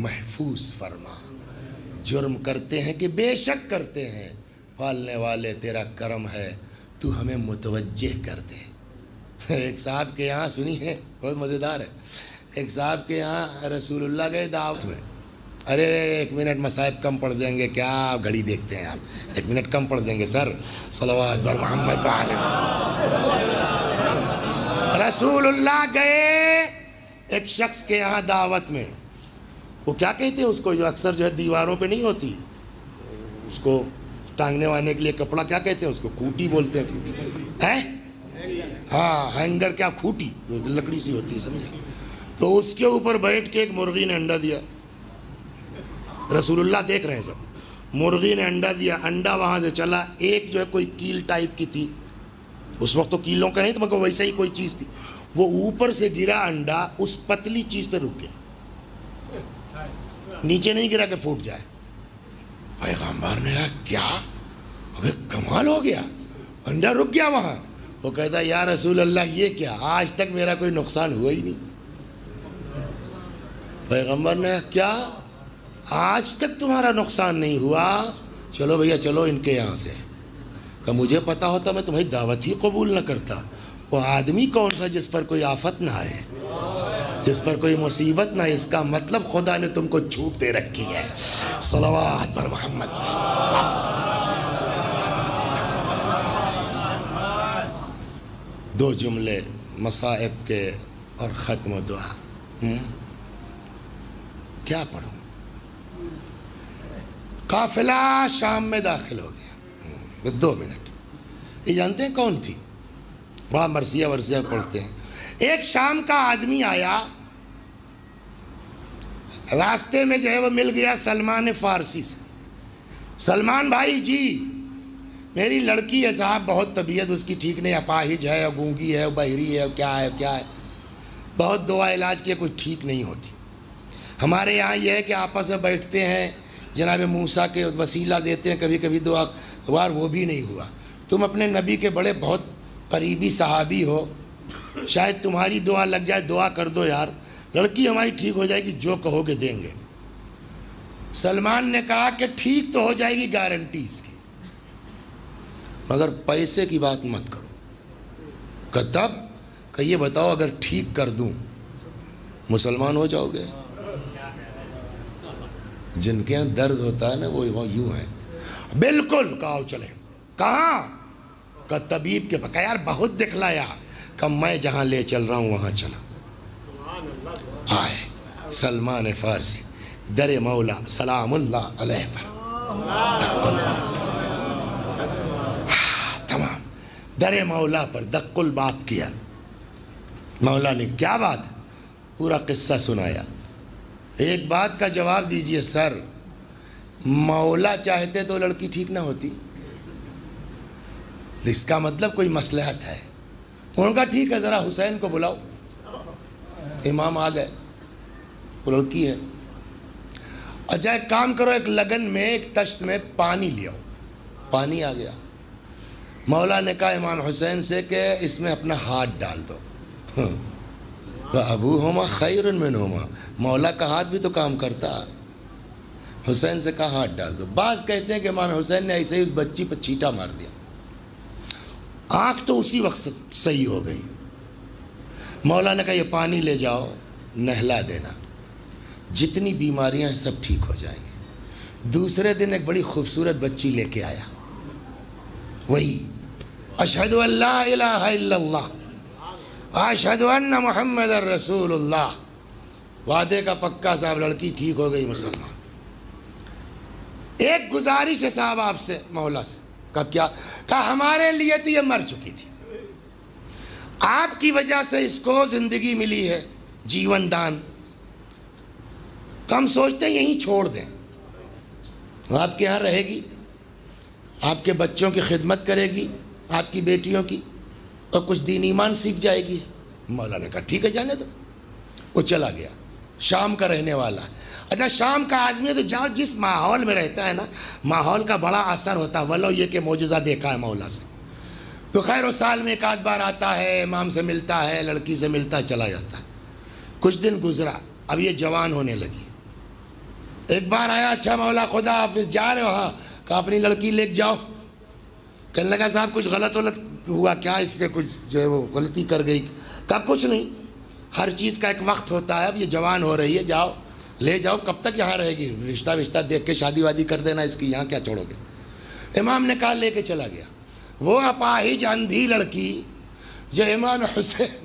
محفوظ فرما۔ جرم کرتے ہیں کہ بے شک کرتے ہیں، پالنے والے تیرا کرم ہے، تو ہمیں متوجہ کر دے۔ ایک صاحب کے یہاں سنی ہے، بہت مزیدار ہے، ایک صاحب کے یہاں رسول اللہ گئے دعوت میں، ارے 1 منٹ مصائب کم پڑھ دیں گے کیا، گھڑی دیکھتے ہیں آپ، 1 منٹ کم پڑھ دیں گے سر، صلوات بر محمد وعلیہ۔ رسول اللہ گئے ایک شخص کے یہاں دعوت میں، وہ کیا کہتے ہیں اس کو، جو اکثر جو ہے دیواروں پہ نہیں ہوتی، اس کو ٹانگنے وانے کے لیے کپڑا کیا کہتے ہیں اس کو، کھوٹی بولتے ہیں، ہاں ہینگر، کیا کھوٹی جو لکڑی سی ہوتی ہے سمجھے، تو اس کے اوپر بیٹھ کے ایک مرغی نے انڈا دیا، رسول اللہ دیکھ رہے ہیں سب، مرغی نے انڈا دیا، انڈا وہاں سے چلا، ایک جو ہے کوئی کیل ٹائپ کی تھی، اس وقت تو کیلوں کا نہیں تو مگر ویسا ہی کوئی چیز تھی، وہ اوپر سے گرا انڈا اس پتلی چیز پہ رک گیا، نیچے نہیں گرا کہ پھوٹ جائے۔ پیغمبر نے کہا کیا، ابے کمال ہو گیا، انڈا رک گیا وہاں۔ وہ کہتا یا رسول اللہ یہ کیا، آج تک میرا کوئی نقصان ہوا ہی نہیں۔ پیغمبر نے کہا کیا، آج تک تمہارا نقصان نہیں ہوا، چلو بھیا چلو ان کے یہاں سے۔ کہ مجھے پتا ہوتا میں تمہاری دعوت ہی قبول نہ کرتا۔ وہ آدمی کون سا جس پر کوئی آفت نہ آئے، جس پر کوئی مصیبت نہ، اس کا مطلب خدا نے تم کو چھوٹ دے رکھی ہے۔ صلوات پر محمد۔ بس 2 جملے مصائب کے اور ختم و دعا۔ کیا پڑھوں؟ قافلہ شام میں داخل ہو گیا، 2 منٹ۔ یہ جانتے ہیں کون تھی؟ بڑا مرثیہ ورثیہ پڑھتے ہیں۔ ایک شام کا آدمی آیا، راستے میں جو ہے وہ مل گیا سلمان فارسی سے۔ سلمان بھائی جی میری لڑکی ہے صاحب، بہت طبیعت اس کی ٹھیک نہیں، اپاہج ہے، گونگی ہے، بہری ہے، کیا ہے کیا ہے، بہت دعا علاج کیا کوئی ٹھیک نہیں ہوتی۔ ہمارے یہاں یہ ہے کہ آپس میں بیٹھتے ہیں، جناب موسیٰ کے وسیلہ دیتے ہیں، کبھی کبھی دعا وار، وہ بھی نہیں ہوا۔ تم اپنے نبی کے بڑے بہت قریبی صحابی ہو، شاید تمہاری دعا لگ جائے، دعا کر دو یار، لڑکی ہماری ٹھیک ہو جائے گی، جو کہو گے دیں گے۔ سلمان نے کہا کہ ٹھیک تو ہو جائے گی، گارنٹی اس کی، مگر پیسے کی بات مت کرو۔ کہ تب کہ یہ بتاؤ اگر ٹھیک کر دوں مسلمان ہو جاؤ گے؟ جن کے یہاں درد ہوتا ہے نا وہ یوں ہے، بالکل کہو چلے۔ کہاں؟ کہ طبیب کے پاس۔ یار بہت دکھلایا، کہ میں جہاں لے چل رہا ہوں وہاں چلا۔ آئے سلمان فارسی، در مولا سلام اللہ علیہ پر دق الباب، تمام در مولا پر دق الباب کیا۔ مولا نے کیا بات، پورا قصہ سنایا۔ ایک بات کا جواب دیجئے سر، مولا چاہتے تو لڑکی ٹھیک نہ ہوتی؟ اس کا مطلب کوئی مصلحت ہے۔ انہوں نے کہا ٹھیک ہے ذرا حسین کو بلاؤ۔ امام آ گئے، وہ لڑکی ہے، اچھا ایک کام کرو، ایک لگن میں ایک تشت میں پانی لے آؤ۔ پانی آ گیا۔ مولا نے کہا امام حسین سے کہ اس میں اپنا ہاتھ ڈال دو۔ تو ابوہما خیر منہما، مولا کا ہاتھ بھی تو کام کرتا۔ حسین سے کہا ہاتھ ڈال دو۔ بعض کہتے ہیں کہ امام حسین نے ایسے ہی اس بچی پر چھیٹا مار دیا، آنکھ تو اسی وقت صحیح ہو گئی۔ مولا نے کہا یہ پانی لے جاؤ، نہلا دینا، جتنی بیماریاں ہیں سب ٹھیک ہو جائیں گے۔ دوسرے دن ایک بڑی خوبصورت بچی لے کے آیا، وہی اشہد ان لا الہ الا اللہ اشہد ان محمد رسول اللہ، وعدے کا پکا صاحب، لڑکی ٹھیک ہو گئی مسلمان۔ ایک گزارش ہے صاحب آپ سے، مولا سے، کہا کیا؟ کہا ہمارے لیے تو یہ مر چکی تھی، آپ کی وجہ سے اس کو زندگی ملی ہے، جیون دان، تو ہم سوچتے ہیں یہیں چھوڑ دیں۔ آپ کے یہاں رہے گی، آپ کے بچوں کی خدمت کرے گی، آپ کی بیٹیوں کی، اور کچھ دین ایمان سیکھ جائے گی۔ مولا نے کہا ٹھیک ہے جانے دو۔ وہ چلا گیا، شام کا رہنے والا۔ اچھا شام کا آدمی ہے تو جہاں جس ماحول میں رہتا ہے نا، ماحول کا بڑا اثر ہوتا ہے، ولو یہ کہ معجزہ دیکھا ہے مولا سے، تو خیر و سال میں ایک آدھ بار آتا ہے، امام سے ملتا ہے، لڑکی سے ملتا ہے، چلا جاتا ہے۔ کچھ دن گزرا، اب یہ جوان ہونے لگی۔ ایک بار آیا، اچھا مولا خدا حافظ، جا رہے ہو؟ ہاں۔ کہا اپنی لڑکی لے جاؤ۔ کہنے لگا صاحب کچھ غلط ہوا کیا، اس سے کچھ جو ہے وہ غلطی کر گئی؟ کہا کچھ نہیں، ہر چیز کا ایک وقت ہوتا ہے، اب یہ جوان ہو رہی ہے، جاؤ لے جاؤ۔ کب تک یہاں رہے گی؟ رشتہ دیکھ کے شادی وادی کر دینا اس کی، یہاں کیا چھوڑو گے؟ امام نے کہا لے کے چلا گیا۔ وہ اپاہج اندھی لڑکی جو امام حسین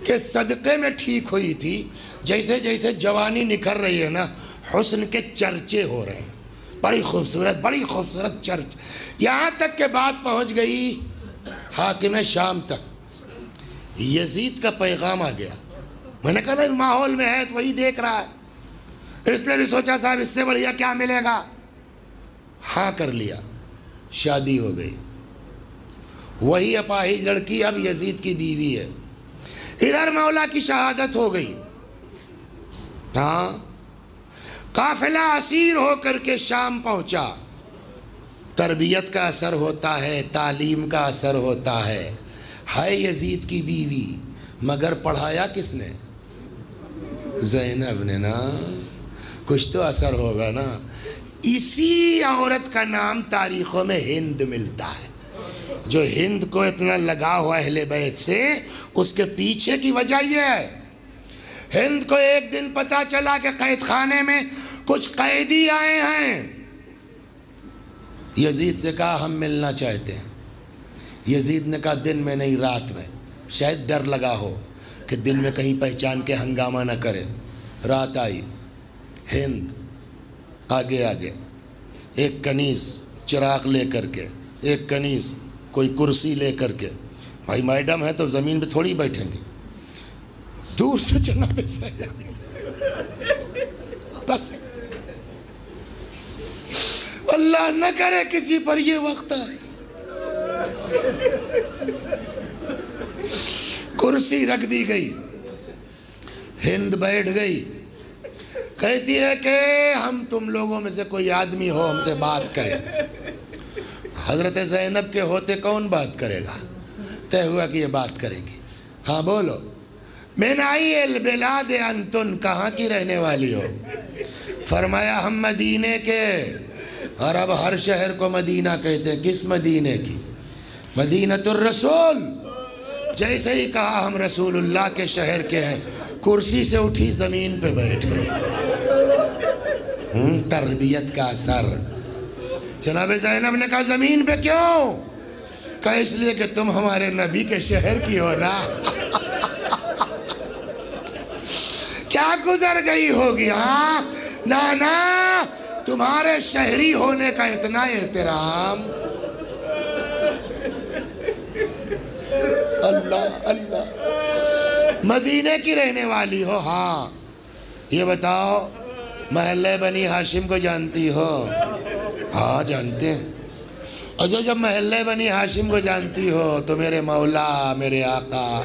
کے صدقے میں ٹھیک ہوئی تھی، جیسے جیسے جوانی نکھر رہی ہے نا، حسن کے چرچے ہو رہے ہیں، بڑی خوبصورت چرچ، یہاں تک کہ بات پہنچ گئی حاکم شام تک۔ یزید کا پیغام آ گیا۔ میں نے کہا نا ماحول میں ہے تو وہی دیکھ رہا ہے، اس نے بھی سوچا صاحب اس سے بڑھیا کیا ملے گا، ہاں کر لیا، شادی ہو گئی۔ وہی اپاہج لڑکی اب یزید کی بیوی ہے۔ ادھر مولا کی شہادت ہو گئی، ہاں، قافلہ اسیر ہو کر کے شام پہنچا۔ تربیت کا اثر ہوتا ہے، تعلیم کا اثر ہوتا ہے یزید کی بیوی، مگر پڑھایا کس نے؟ زینب نے نا۔ کچھ تو اثر ہوگا نا۔ اسی عورت کا نام تاریخوں میں ہند ملتا ہے۔ جو ہند کو اتنا لگا ہوا اہل بیت سے، اس کے پیچھے کی وجہ یہ ہے، ہند کو ایک دن پتا چلا کہ قید خانے میں کچھ قیدی آئے ہیں۔ یزید سے کہا ہم ملنا چاہتے ہیں۔ یزید نے کہا دن میں نہیں، رات میں، شاید ڈر لگا ہو کہ دن میں کہیں پہچان کے ہنگامہ نہ کرے۔ رات آئی، ہند آگے ایک کنیز چراغ لے کر کے، ایک کنیز کوئی کرسی لے کر کے، بھائی میڈم ہے تو زمین پہ تھوڑی بیٹھیں گے، دور سے جناب زینب، بس اللہ نہ کرے کسی پر یہ وقت آئے۔ کرسی رکھ دی گئی، ہند بیٹھ گئی، کہتی ہے کہ ہم تم لوگوں میں سے کوئی آدمی ہو ہم سے بات کرے۔ حضرت زینب کے ہوتے کون بات کرے گا؟ طے ہوا کہ یہ بات کریں گی۔ ہاں بولو۔ من ای البلاد انتن، کہاں کی رہنے والی ہو؟ فرمایا ہم مدینے کے، اور اب ہر شہر کو مدینہ کہتے ہیں۔ کس مدینے کی؟ مدینۃ الرسول۔ جیسے ہی کہا ہم رسول اللہ کے شہر کے ہیں، کرسی سے اٹھی زمین پہ بیٹھ گئی۔ تربیت کا اثر۔ جناب زینب نے کہا زمین پہ کیوں؟ کہا اس لیے کہ تم ہمارے نبی کے شہر کی ہو نا۔ کیا گزر گئی ہوگی؟ ہاں نانا، تمہارے شہری ہونے کا اتنا احترام۔ اللہ اللہ، مدینے کی رہنے والی ہو؟ ہاں۔ یہ بتاؤ محلہ بنی ہاشم کو جانتی ہو؟ ہاں جانتے ہیں۔ اور جب محلہ بنی ہاشم کو جانتی ہو تو میرے مولا، میرے آقا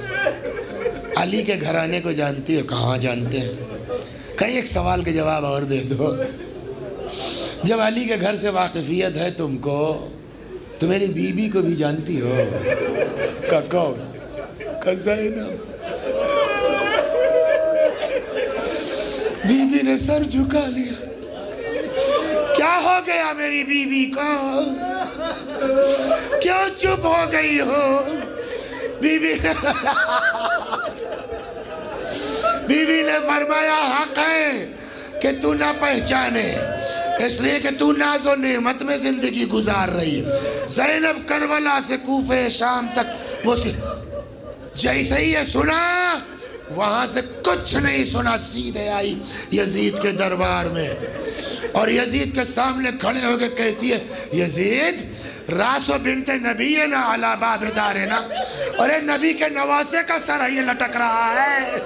علی کے گھرانے کو جانتی ہو؟ کہاں جانتے ہیں؟ کہیں ایک سوال کے جواب اور دے دو۔ جب علی کے گھر سے واقفیت ہے تم کو، تو میری بیوی کو بھی جانتی ہو؟ کون؟ زینب۔ بیوی نے سر جھکا لیا۔ کیا ہو گیا میری بیوی کو؟ کیوں چپ ہو گئی ہو؟ بیوی نے فرمایا حق ہے کہ تو نہ پہچانے، اس لیے کہ تو ناز و نعمت میں زندگی گزار رہی ہے۔ زینب کربلا سے کوفہ شام تک وہ جیسے ہی یہ سنا، وہاں سے کچھ نہیں سنا، سیدھے آئی یزید کے دربار میں، اور یزید کے سامنے کھڑے ہو کے کہتی ہے یزید راسو بنت نبینا علی باب دارنا، اور نبی کے نواسے کا سر یہ لٹک رہا ہے۔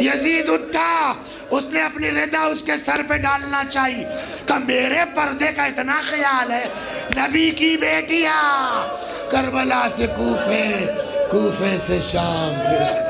یزید اٹھا اس نے اپنی ردا اس کے سر پہ ڈالنا چاہیے کہ میرے پردے کا اتنا خیال ہے، نبی کی بیٹیاں کربلا سے کوفے، کوفے سے شام پھر